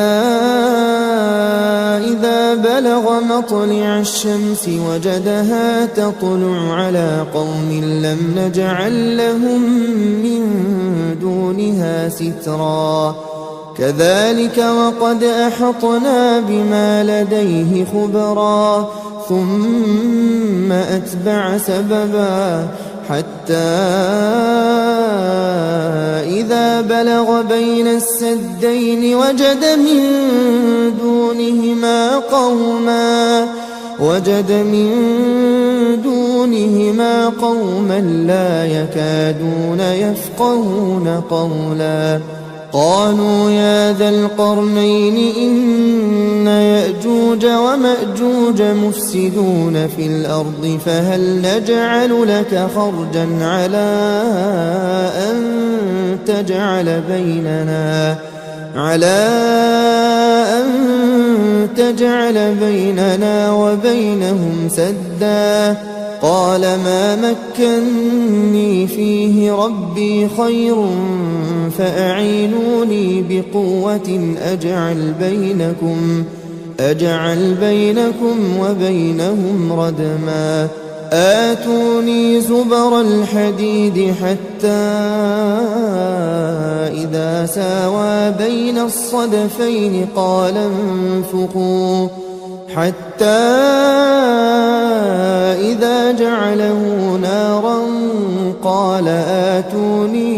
إذا بلغ مطلع الشمس وجدها تطلع على قوم لم نجعل لهم من دونها سترا كذلك وقد أحطنا بما لديه خبرا ثم أتبع سببا حتى إذا بلغ بين السدين وجد من دونهما قوما لا يكادون يفقهون قولا قالوا يا ذا القرنين إن يأجوج ومأجوج مفسدون في الأرض فهل نجعل لك خرجا على أن تجعل بيننا وبينهم سدا قال ما مكني فيه ربي خير فأعينوني بقوة أجعل بينكم وبينهم ردما آتوني زبر الحديد حتى إذا ساوى بين الصدفين قال انفخوا حتى إذا جعله نارا قال آتوني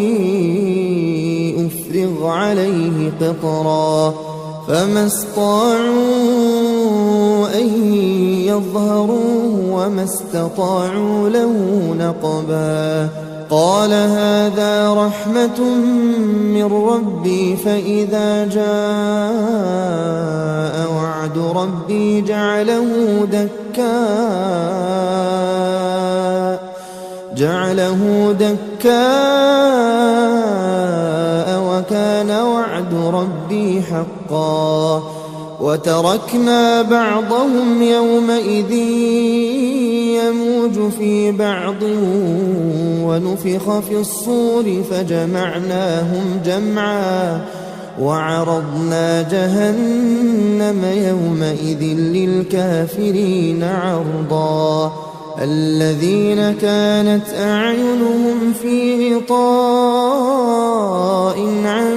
أفرغ عليه قطرا فما استطاعوا أن يظهروه وما استطاعوا له نقبا قال هذا رحمة من ربي فإذا جاء وعد ربي جعله دكاء وكان وعد ربي حقا وتركنا بعضهم يومئذ يموج في بعض ونفخ في الصور فجمعناهم جمعا وعرضنا جهنم يومئذ للكافرين عرضا الذين كانت أعينهم في غطاء عن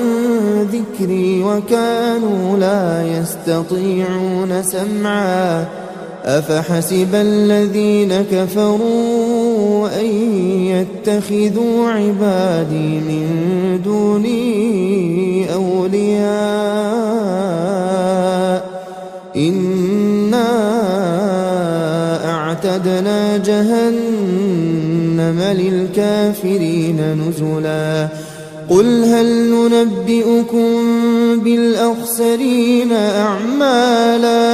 ذكري وكانوا لا يستطيعون سمعا أفحسب الذين كفروا أن يتخذوا عبادي من دوني أولياء إنا أعتدنا جهنم للكافرين نزلا قل هل ننبئكم بالأخسرين أعمالا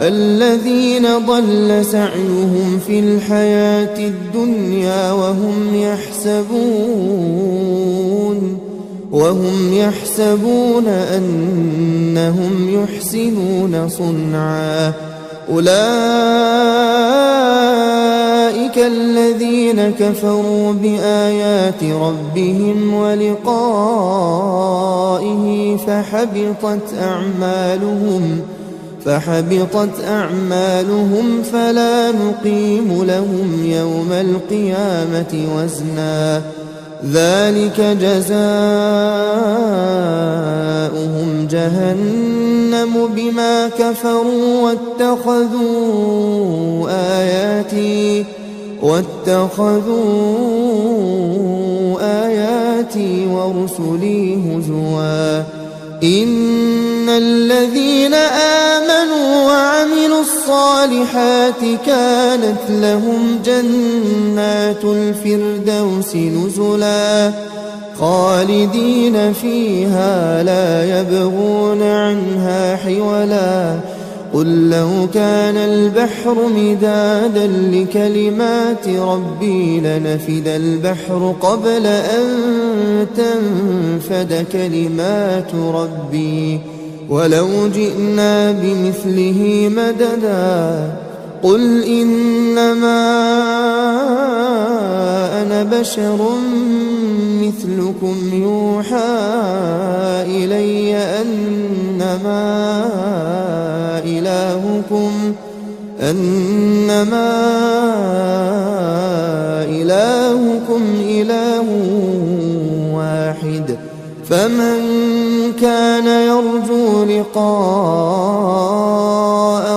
الذين ضل سعيهم في الحياة الدنيا وهم يحسبون أنهم يحسنون صنعا أولئك الذين كفروا بآيات ربهم ولقائه فحبطت أعمالهم فلا نقيم لهم يوم القيامة وزنا ذلك جزاؤهم جهنم بما كفروا واتخذوا آياتي ورسلي هزوا إن الذين آمنوا وعملوا الصالحات كانت لهم جنات الفردوس نزلا خالدين فيها لا يبغون عنها حولا قل لو كان البحر مدادا لكلمات ربي لنفد البحر قبل أن تنفد كلمات ربي ولو جئنا بمثله مددا قل إنما أنا بشر مثلكم يوحى إلي أنما إلهكم إله واحد فمن كان يرجو لقاء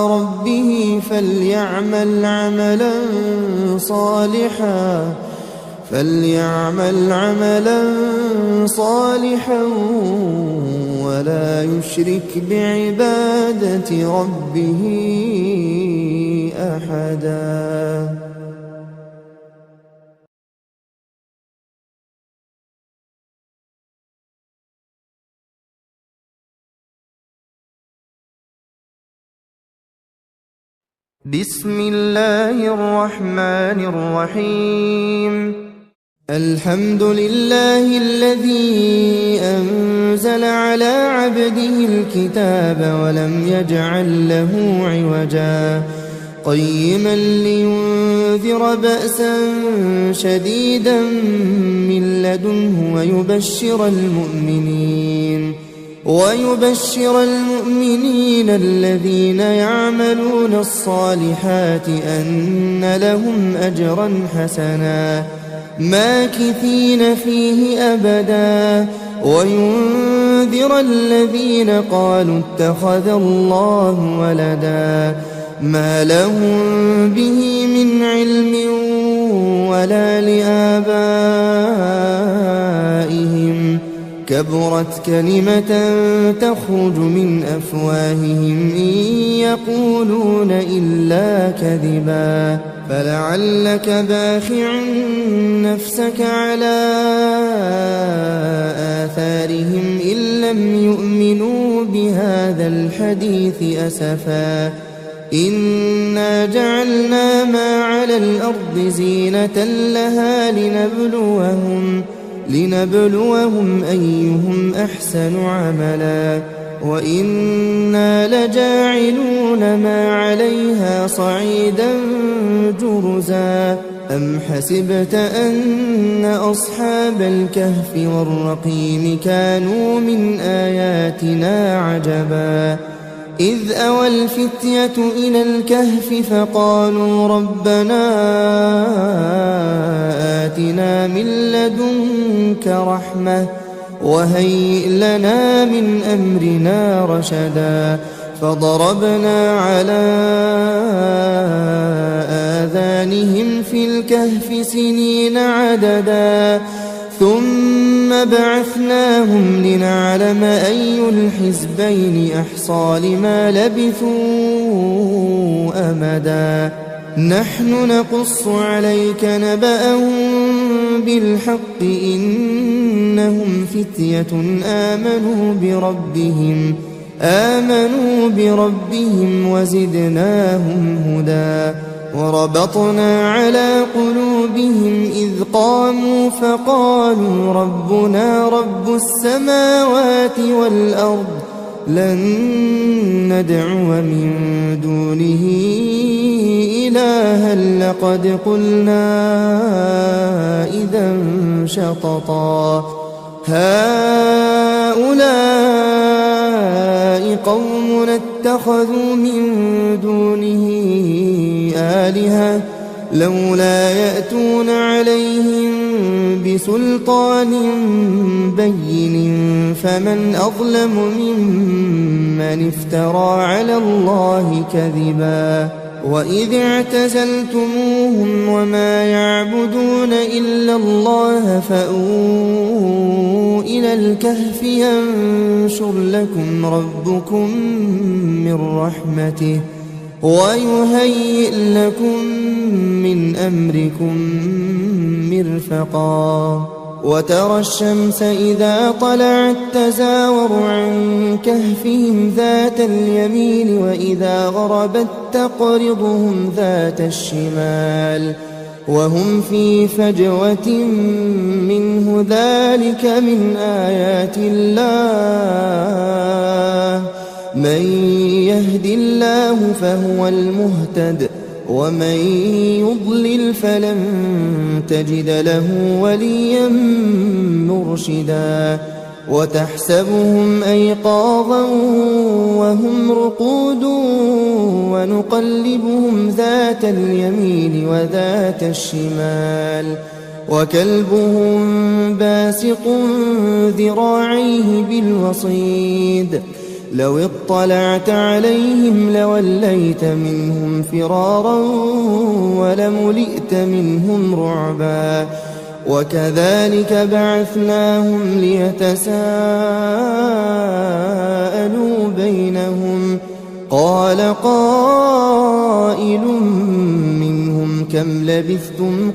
ربه فليعمل عملا صالحا ولا يشرك بعبادة ربه أحدا. بسم الله الرحمن الرحيم الحمد لله الذي أنزل على عبده الكتاب ولم يجعل له عوجا قيما لينذر بأسا شديدا من لدنه ويبشر المؤمنين الذين يعملون الصالحات أن لهم أجرا حسنا ماكثين فيه أبدا وينذر الذين قالوا اتخذ الله ولدا ما لهم به من علم ولا لآبائهم كبرت كلمة تخرج من أفواههم إن يقولون إلا كذبا فلعلك باخع نفسك على آثارهم إن لم يؤمنوا بهذا الحديث أسفا إنا جعلنا ما على الأرض زينة لها لنبلوهم أيهم أحسن عملا وإنا لجاعلون ما عليها صعيدا جرزا أم حسبت أن أصحاب الكهف والرقيم كانوا من آياتنا عجبا إذ أوى الفتية إلى الكهف فقالوا ربنا آتنا من لدنك رحمة وهيئ لنا من أمرنا رشدا فضربنا على آذانهم في الكهف سنين عددا ثم بعثناهم لنعلم أي الحزبين أحصى لما لبثوا أمدا نحن نقص عليك نبأهم بالحق إنهم فتية آمنوا بربهم وزدناهم هدى وربطنا على قلوبهم إذ قاموا فقالوا ربنا رب السماوات والأرض لن ندعو من دونه إلها لقد قلنا إذا شططا هؤلاء قوم اتخذوا من دونه آلهة لولا يأتون عليهم بسلطان بين فمن أظلم ممن افترى على الله كذبا وإذ اعتزلتموهم وما يعبدون إلا الله فأووا إلى الكهف ينشر لكم ربكم من رحمته ويهيئ لكم من أمركم مرفقا وترى الشمس إذا طلعت تزاور عن كهفهم ذات اليمين وإذا غربت تقرضهم ذات الشمال وهم في فجوة منه ذلك من آيات الله من يهد الله فهو المهتد ومن يضلل فلن تجد له وليا مرشدا وتحسبهم أيقاظا وهم رقود ونقلبهم ذات اليمين وذات الشمال وكلبهم باسط ذراعيه بالوصيد لو اطلعت عليهم لوليت منهم فرارا ولملئت منهم رعبا وكذلك بعثناهم ليتساءلوا بينهم قال قائل منهم كم لبثتم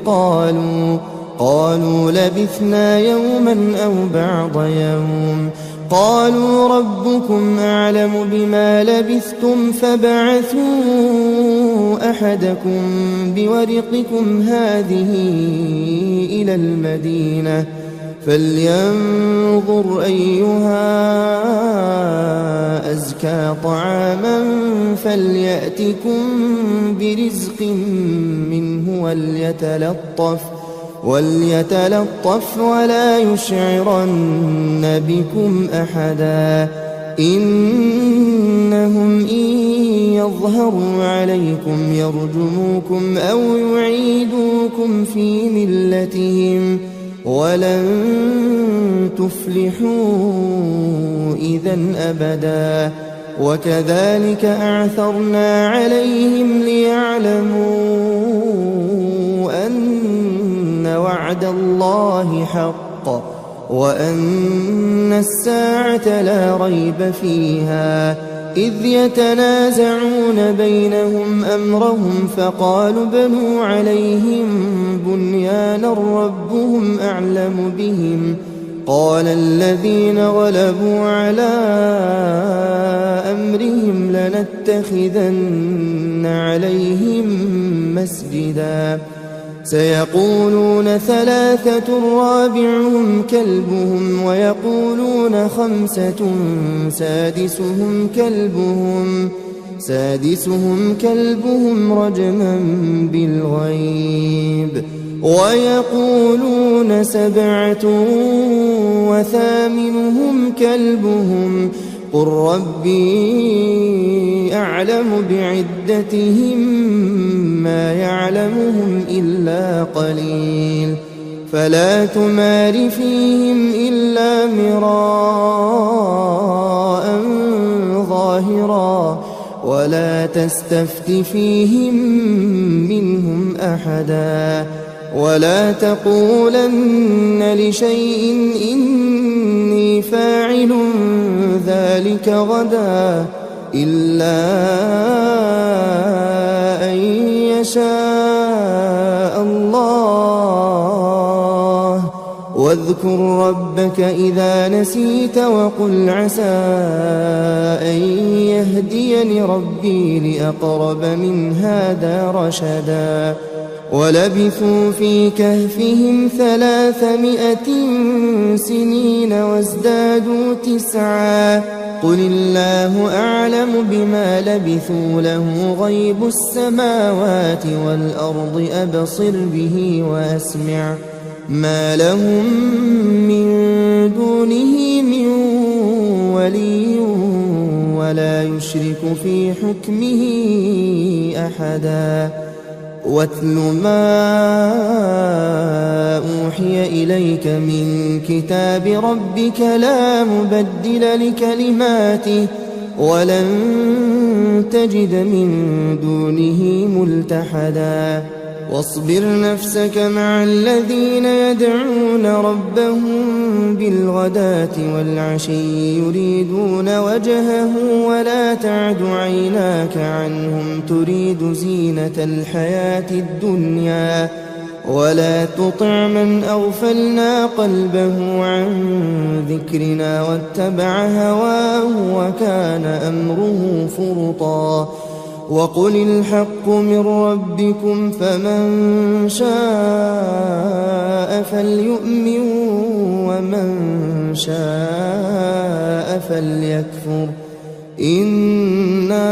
قالوا لبثنا يوما أو بعض يوم قالوا ربكم أعلم بما لبثتم فابعثوا أحدكم بورقكم هذه إلى المدينة فلينظر أيها أزكى طعاما فليأتكم برزق منه وليتلطف ولا يشعرن بكم أحدا إنهم إن يظهروا عليكم يرجموكم أو يعيدوكم في ملتهم ولن تفلحوا إذا أبدا وكذلك أعثرنا عليهم ليعلموا أن وعد الله حق وأن الساعة لا ريب فيها إذ يتنازعون بينهم أمرهم فقالوا بنوا عليهم بنيانا ربهم أعلم بهم قال الذين غلبوا على أمرهم لنتخذن عليهم مسجدا سيقولون ثلاثة رابعهم كلبهم ويقولون خمسة سادسهم كلبهم رجما بالغيب ويقولون سبعة وثامنهم كلبهم قل ربي أعلم بعدتهم ما يعلمهم إلا قليل فلا تمار فيهم إلا مراء ظاهرا ولا تستفت فيهم منهم أحدا ولا تقولن لشيء إني فاعل ذلك غدا إلا أن يشاء الله واذكر ربك إذا نسيت وقل عسى أن يهديني ربي لأقرب من هذا رشدا ولبثوا في كهفهم 300 سنين وازدادوا 9 قل الله أعلم بما لبثوا له غيب السماوات والأرض أبصر به وأسمع ما لهم من دونه من ولي ولا يشرك في حكمه أحدا واتل ما أوحي إليك من كتاب ربك لا مبدل لكلماته ولن تجد من دونه ملتحدا واصبر نفسك مع الذين يدعون ربهم بالغداة والعشي يريدون وجهه ولا تعد عيناك عنهم تريد زينة الحياة الدنيا ولا تطع من أغفلنا قلبه عن ذكرنا واتبع هواه وكان أمره فرطا وقل الحق من ربكم فمن شاء فليؤمن ومن شاء فليكفر إنا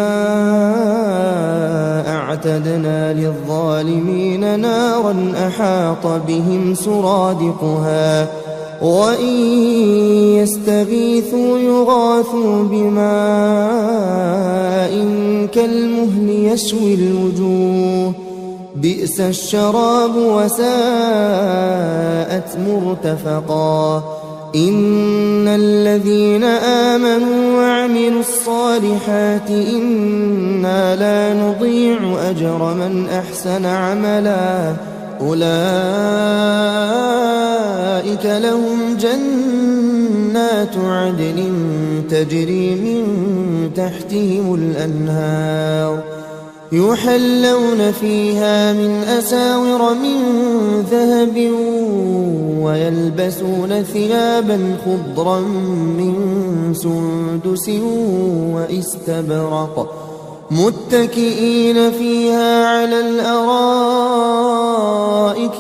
أعتدنا للظالمين نارا أحاط بهم سرادقها وإن يستغيثوا يغاثوا بماء كالمهل يشوي الوجوه بئس الشراب وساءت مرتفقا إن الذين آمنوا وعملوا الصالحات إنا لا نضيع أجر من أحسن عملا أولئك لهم جنات عدن تجري من تحتهم الأنهار يحلون فيها من أساور من ذهب ويلبسون ثيابا خضرا من سندس واستبرق متكئين فيها على الأرائك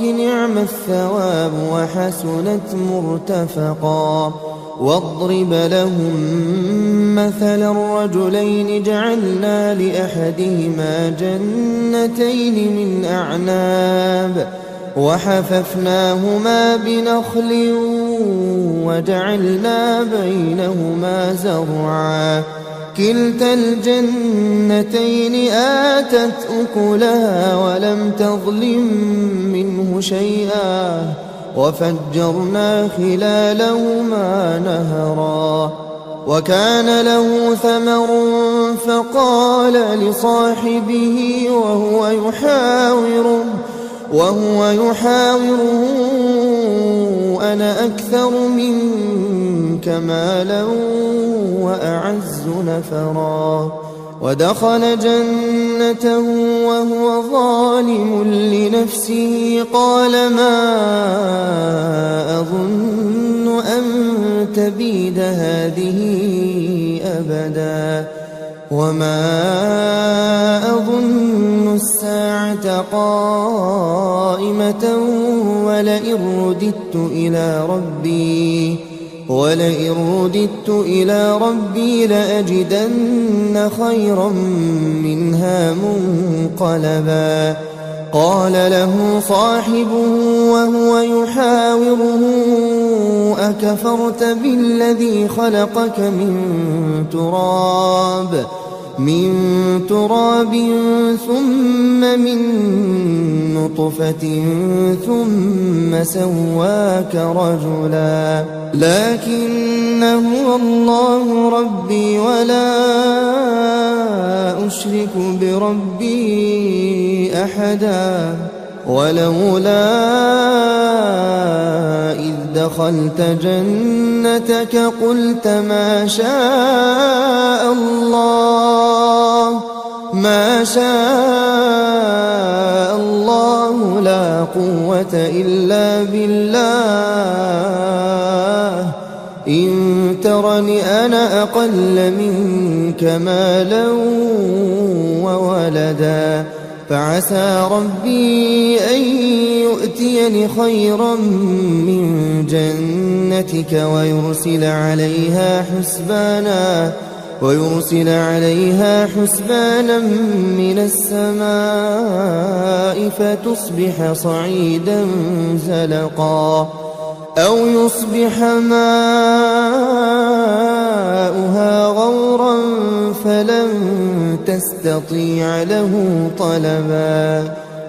نعم الثواب وحسنت مرتفقا واضرب لهم مثلا الرجلين جعلنا لأحدهما جنتين من أعناب وحففناهما بنخل وجعلنا بينهما زرعا كلتا الجنتين آتت أكلها ولم تظلم منه شيئا وفجرنا خلالهما نهرا وكان له ثمر فقال لصاحبه وهو يحاوره أنا أكثر منك مالا وأعز نفرا ودخل جنته وهو ظالم لنفسه قال ما أظن أن تبيد هذه أبدا وما أظن الساعة قائمة ولئن رددت إلى ربي لأجدن خيرا منها منقلبا قال له صاحبه وهو يحاوره أكفرت بالذي خلقك من تراب ثم من نطفة ثم سواك رجلا لكن هو الله ربي ولا أشرك بربي أحدا ولولا إذ دخلت جنتك قلت ما شاء الله لا قوة إلا بالله إن ترني أنا أقل منك مالا وولدا فعسى ربي أن يؤتيني خيرا من جنتك ويرسل عليها حسبانا من السماء فتصبح صعيدا زلقا أو يصبح ماؤها غورا فلن تستطيع له طلبا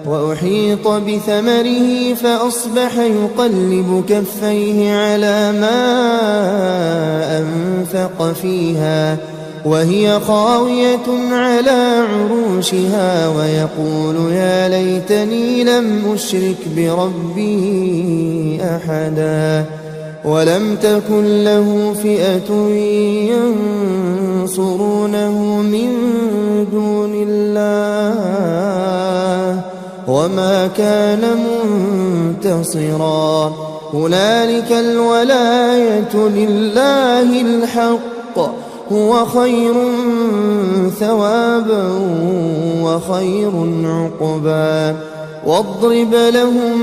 وأحيط بثمره فأصبح يقلب كفيه على ما أنفق فيها وهي خاوية على عروشها ويقول يا ليتني لم أشرك بربي أحدا ولم تكن له فئة ينصرونه من دون الله وما كان منتصرا هنالك الولاية لله الحق هو خير ثوابا وخير عقبا واضرب لهم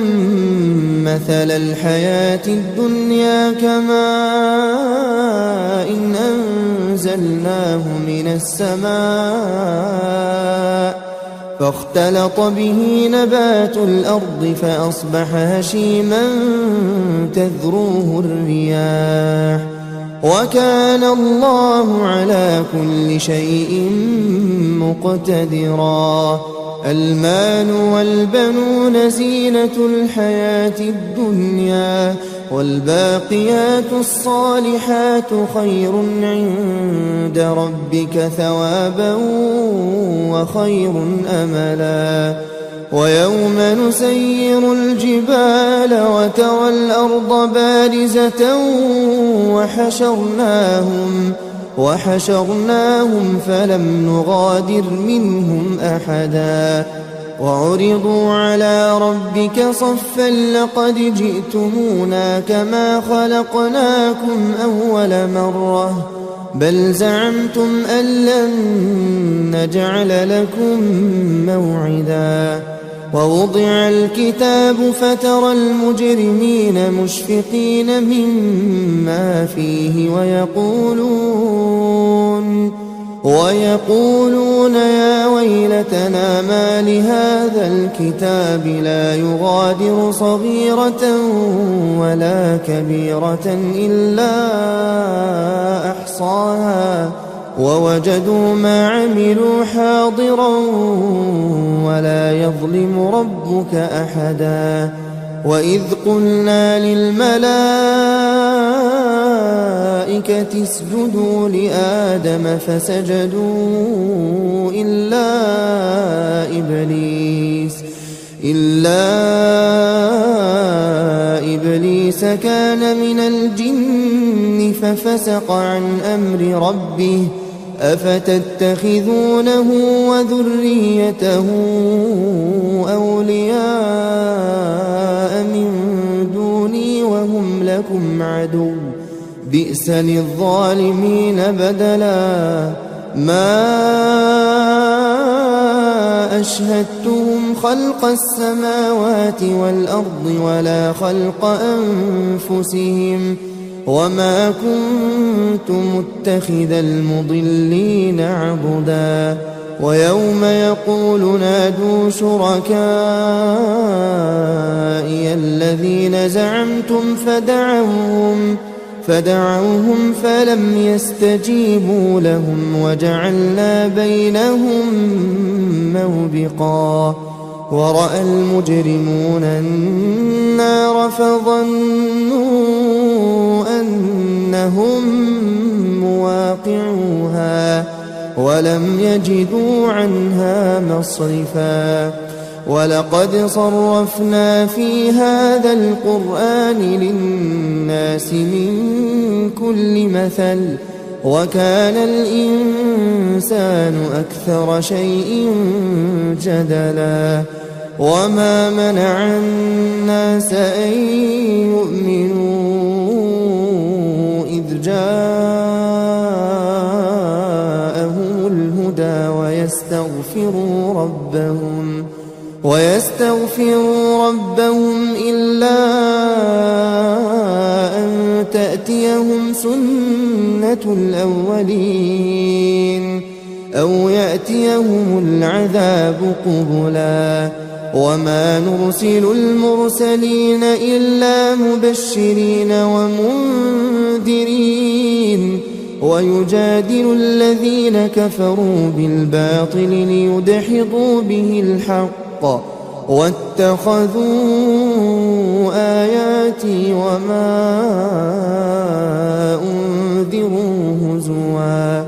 مثل الحياة الدنيا كماء إن أنزلناه من السماء فاختلط به نبات الأرض فأصبح هشيما تذروه الرياح وكان الله على كل شيء مقتدرا المال والبنون زينة الحياة الدنيا والباقيات الصالحات خير عند ربك ثوابا وخير أملا ويوم نسير الجبال وترى الأرض بارزة وحشرناهم فلم نغادر منهم أحدا وعرضوا على ربك صفا لقد جئتمونا كما خلقناكم أول مرة بل زعمتم أن لن نجعل لكم موعدا ووضع الكتاب فترى المجرمين مشفقين مما فيه ويقولون يا ويلتنا ما لهذا الكتاب لا يغادر صغيرة ولا كبيرة إلا أحصاها ووجدوا ما عملوا حاضرا ولا يظلم ربك أحدا وإذ قلنا للملائكة اسجدوا لآدم فسجدوا إلا إبليس كان من الجن ففسق عن أمر ربه أفتتخذونه وذريته أولياء من دوني وهم لكم عدو بئس للظالمين بدلا ما أشهدتهم خلق السماوات والأرض ولا خلق أنفسهم وما كنت متخذ المضلين عضدا ويوم يقول نادوا شركائي الذين زعمتم فدعوهم فلم يستجيبوا لهم وجعلنا بينهم موبقا ورأى المجرمون النار فظنوا أنهم مواقعوها ولم يجدوا عنها مصرفا ولقد صرفنا في هذا القرآن للناس من كل مثل وكان الإنسان أكثر شيء جدلا وما منع الناس أن يؤمنوا إذ جاءهم الهدى ويستغفروا ربهم إلا أن تأتيهم سنة الأولين أو يأتيهم العذاب قبلا وما نرسل المرسلين إلا مبشرين ومنذرين ويجادل الذين كفروا بالباطل ليدحضوا به الحق واتخذوا آياتي وما أنذروا هزوا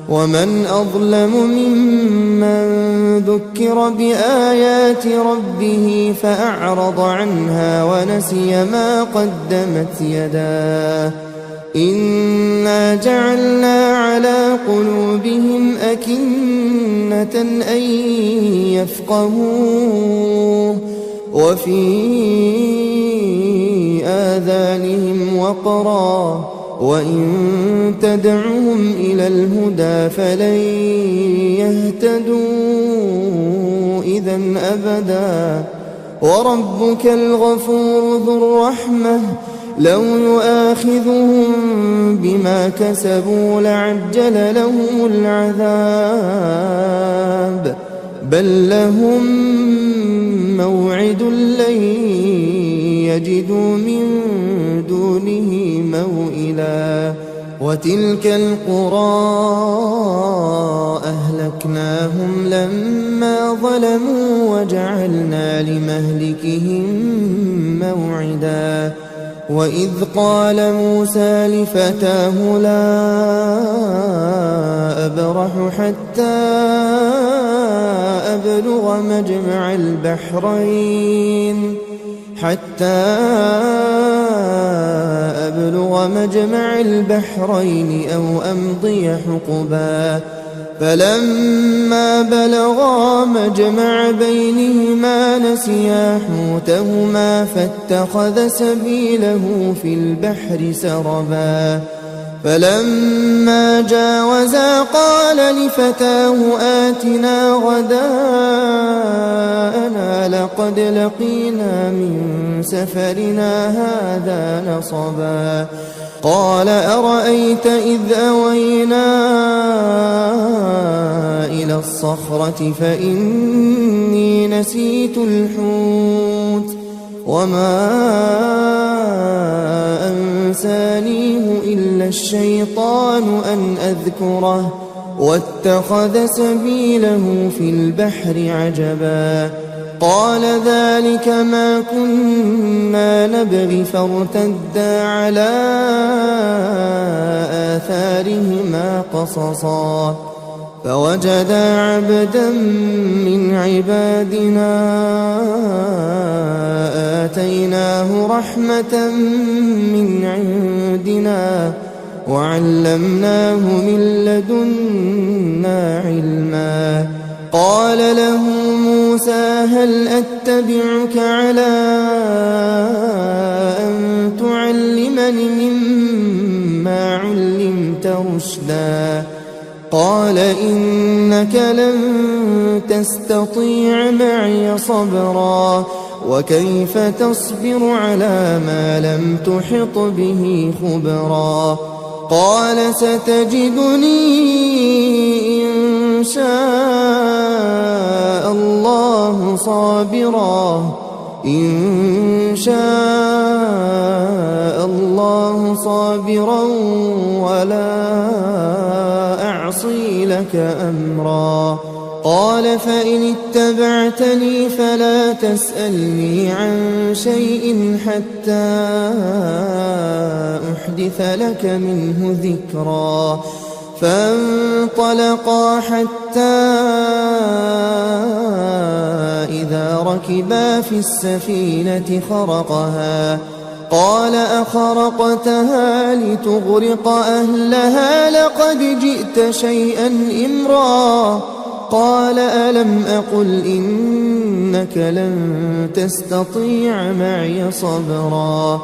ومن أظلم ممن ذكر بآيات ربه فأعرض عنها ونسي ما قدمت يداه إنا جعلنا على قلوبهم أكنة أن يفقهوه وفي آذانهم وقرا وإن تدعهم إلى الهدى فلن يهتدوا إذا أبدا وربك الغفور ذو الرحمة لو يؤاخذهم بما كسبوا لعجل لهم العذاب بل لهم موعد لن يجدوا من دونه موئلا وتلك القرى أهلكناهم لما ظلموا وجعلنا لمهلكهم موعدا وإذ قال موسى لفتاه لا أبرح حتى أبلغ مجمع البحرين أو أمضي حقبا فلما بلغا مجمع بينهما نسيا حوتهما فاتخذ سبيله في البحر سربا فلما جاوزا قال لفتاه آتنا غداءنا لقد لقينا من سفرنا هذا نصبا قال أرأيت إذ أوينا إلى الصخرة فإني نسيت الحوت وما أنسانيه إلا الشيطان أن أذكره واتخذ سبيله في البحر عجبا قال ذلك ما كنا نبغي فارتدا على آثارهما قصصا فوجدا عبدا من عبادنا آتيناه رحمة من عندنا وعلمناه من لدنا علما قال له موسى هل أتبعك على أن تعلمني مما علمت رشدا قال إنك لن تستطيع معي صبرا وكيف تصبر على ما لم تحط به خبرا قال ستجدني إن شاء الله صابرا ولا أعصي لك أمرا قال فإن اتبعتني فلا تسألني عن شيء حتى أحدث لك منه ذكرا فانطلقا حتى إذا ركبا في السفينة خرقها قال أخرقتها لتغرق أهلها لقد جئت شيئا إمرا قال ألم أقل إنك لن تستطيع معي صبرا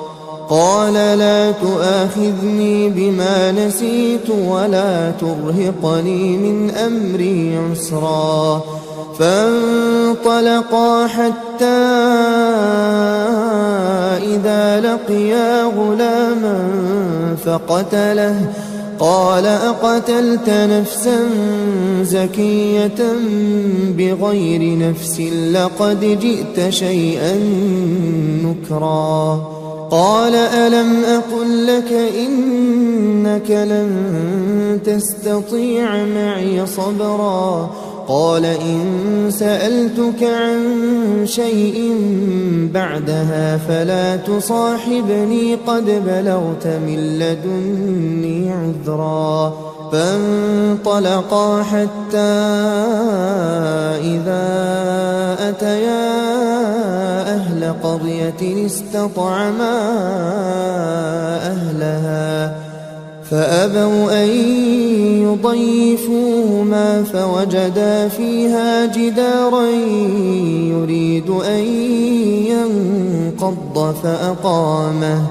قال لا تؤاخذني بما نسيت ولا ترهقني من أمري عسرا فانطلقا حتى إذا لقيا غلاما فقتله قال أقتلت نفسا زكية بغير نفس لقد جئت شيئا نكرا قال ألم أقل لك إنك لن تستطيع معي صبرا قال إن سألتك عن شيء بعدها فلا تصاحبني قد بلغت من لدني عذرا فانطلقا حتى إذا أتيا أهل قرية استطعما أهلها فأبوا أن يضيفوهما فوجدا فيها جدارا يريد أن ينقض فأقامه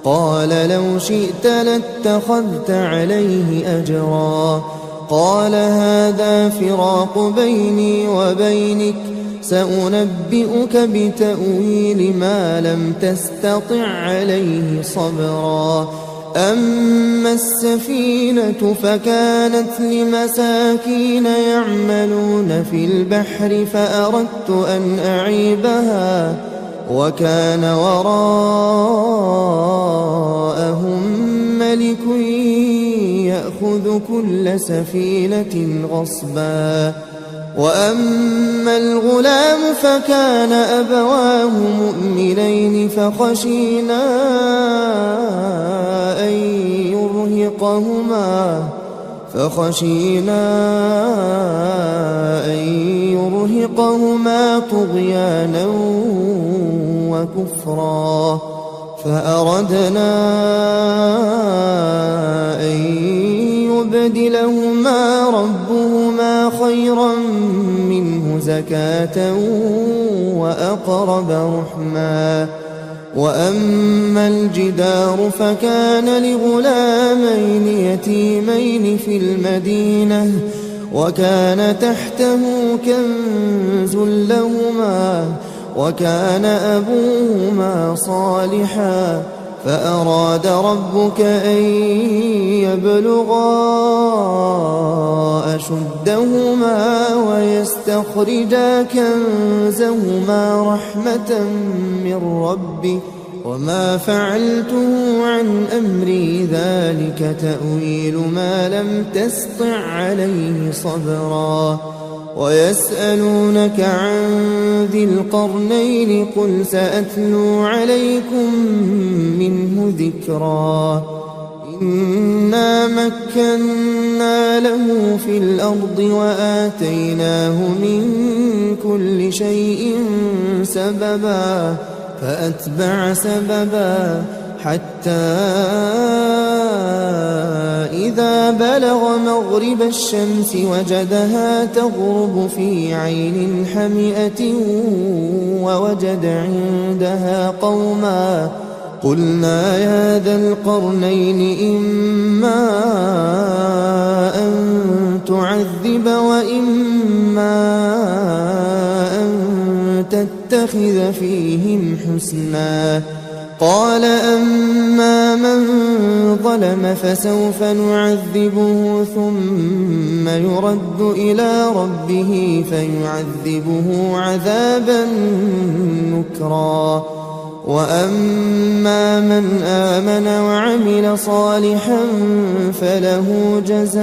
قال لو شئت لاتخذت عليه أجرا قال هذا فراق بيني وبينك سأنبئك بتأويل ما لم تستطع عليه صبرا أما السفينة فكانت لمساكين يعملون في البحر فأردت أن أعيبها وكان وراءهم ملك يأخذ كل سفينة غصبا وأما الغلام فكان أبواه مؤمنين فخشينا أن يرهقهما طغيانا وكفرا فأردنا أن يبدلهما ربهما خيرا منه زكاة وأقرب رحما وأما الجدار فكان لغلامين يتيمين في المدينة وكان تحته كنز لهما وكان أبوهما صالحا فأراد ربك أن يبلغا أشدهما ويستخرجا كنزهما رحمة من ربك وما فعلته عن أمري ذلك تأويل ما لم تسطع عليه صبرا ويسألونك عن ذي القرنين قل سأتلو عليكم منه ذكرا إنا مكنا له في الأرض وآتيناه من كل شيء سببا فأتبع سببا حتى إذا بلغ مغرب الشمس وجدها تغرب في عين حمئة ووجد عندها قوما قلنا يا ذا القرنين إما أن تعذب وإما أن تتخذ فيهم حسنا قال أما من ظلم فسوف نعذبه ثم يرد إلى ربه فيعذبه عذابا نكرا وأما من آمن وعمل صالحا فله جزاء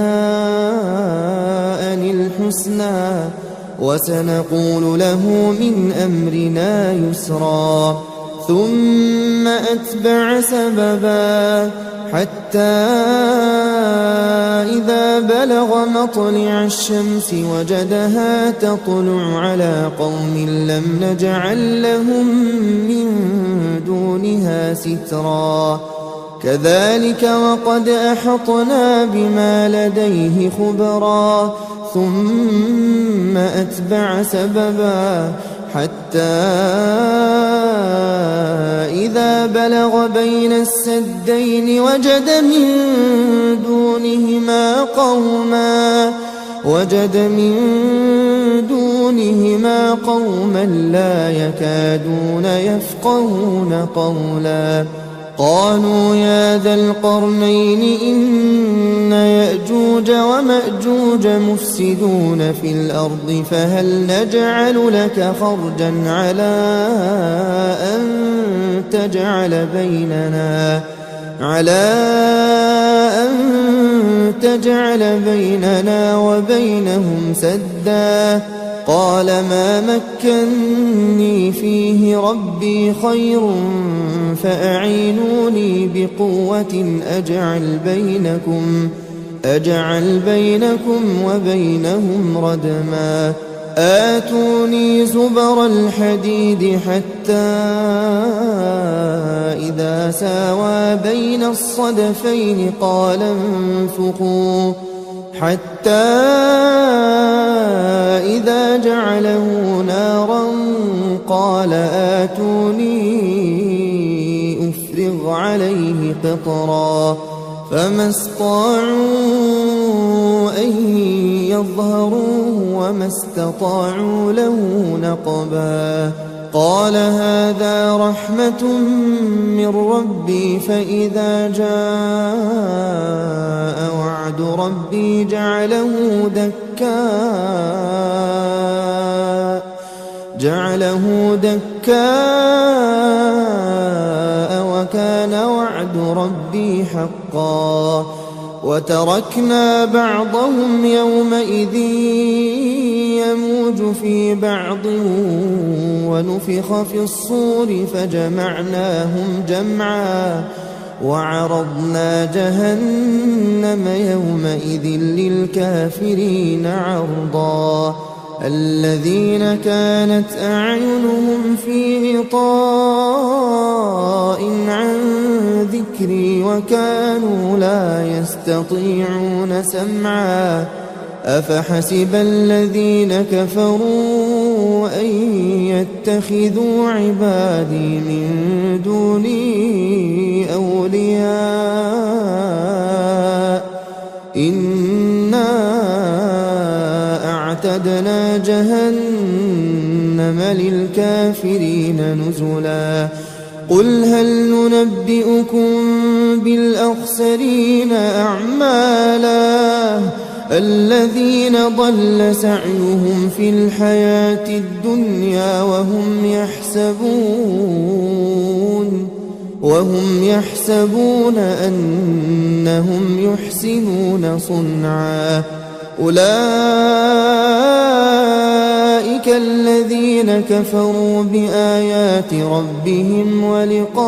الحسنى وسنقول له من أمرنا يسرا ثم أتبع سببا حتى إذا بلغ مطلع الشمس وجدها تطلع على قوم لم نجعل لهم من دونها سترا كذلك وقد أحطنا بما لديه خبرا ثم أتبع سببا حتى إذا بلغ بين السدين وجد من دونهما قوما لا يكادون يفقهون قولا قالوا يا ذا القرنين إن يأجوج ومأجوج مفسدون في الأرض فهل نجعل لك خرجا على أن تجعل بيننا وبينهم سدا قال ما مكني فيه ربي خير فأعينوني بقوة أجعل بينكم وبينهم ردما آتوني زبر الحديد حتى إذا ساوى بين الصدفين قال انفخوا حتى إذا جعله نارا قال آتوني أفرغ عليه قطرا فما استطاعوا أن يظهروه وما استطاعوا له نقبا قال هذا رحمة من ربي فإذا جاء وعد ربي جعله دكاء وكان وعد ربي حقا وتركنا بعضهم يومئذ يموج في بعض ونفخ في الصور فجمعناهم جمعا وعرضنا جهنم يومئذ للكافرين عرضا الذين كانت أعينهم في غطاء عن ذكري وكانوا لا يستطيعون سمعا أفحسب الذين كفروا أن يتخذوا عبادي من دوني أولياء إنا أعتدنا جهنم للكافرين نزلا قل هل ننبئكم بالأخسرين أعمالا الذين ضل سعيهم في الحياة الدنيا وهم يحسبون أنهم يحسنون صنعا أولئك الذين كفروا بآيات ربهم ولقائه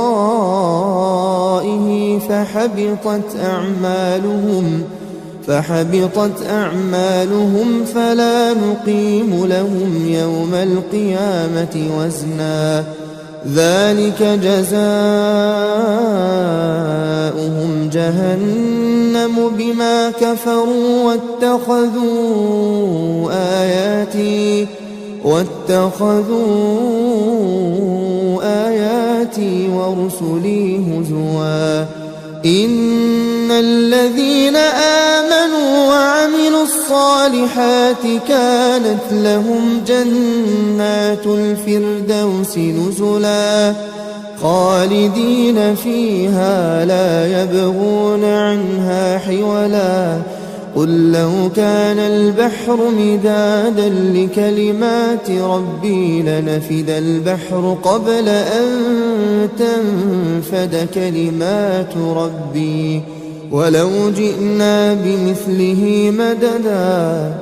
فحبطت أعمالهم فلا نقيم لهم يوم القيامة وزنا ذلك جزاؤهم جهنم بما كفروا واتخذوا آياتي ورسلي هزوا إن الذين آمنوا وعملوا الصالحات كانت لهم جنات الفردوس نزلا خالدين فيها لا يبغون عنها حولا قل لو كان البحر مدادا لكلمات ربي لنفد البحر قبل أن تنفد كلمات ربي ولو جئنا بمثله مددا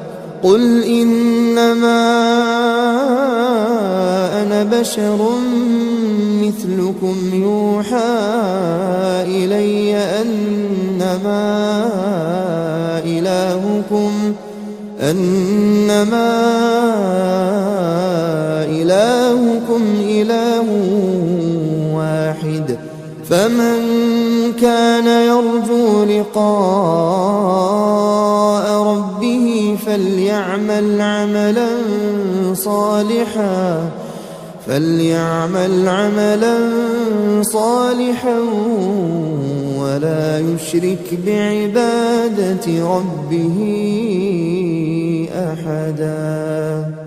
قل إنما أنا بشر مثلكم يوحى إلي أنما إلهكم إله واحد فمن كان يرجو لقاء ربه فليعمل عملا صالحا ولا يشرك بعبادة ربه أحدا.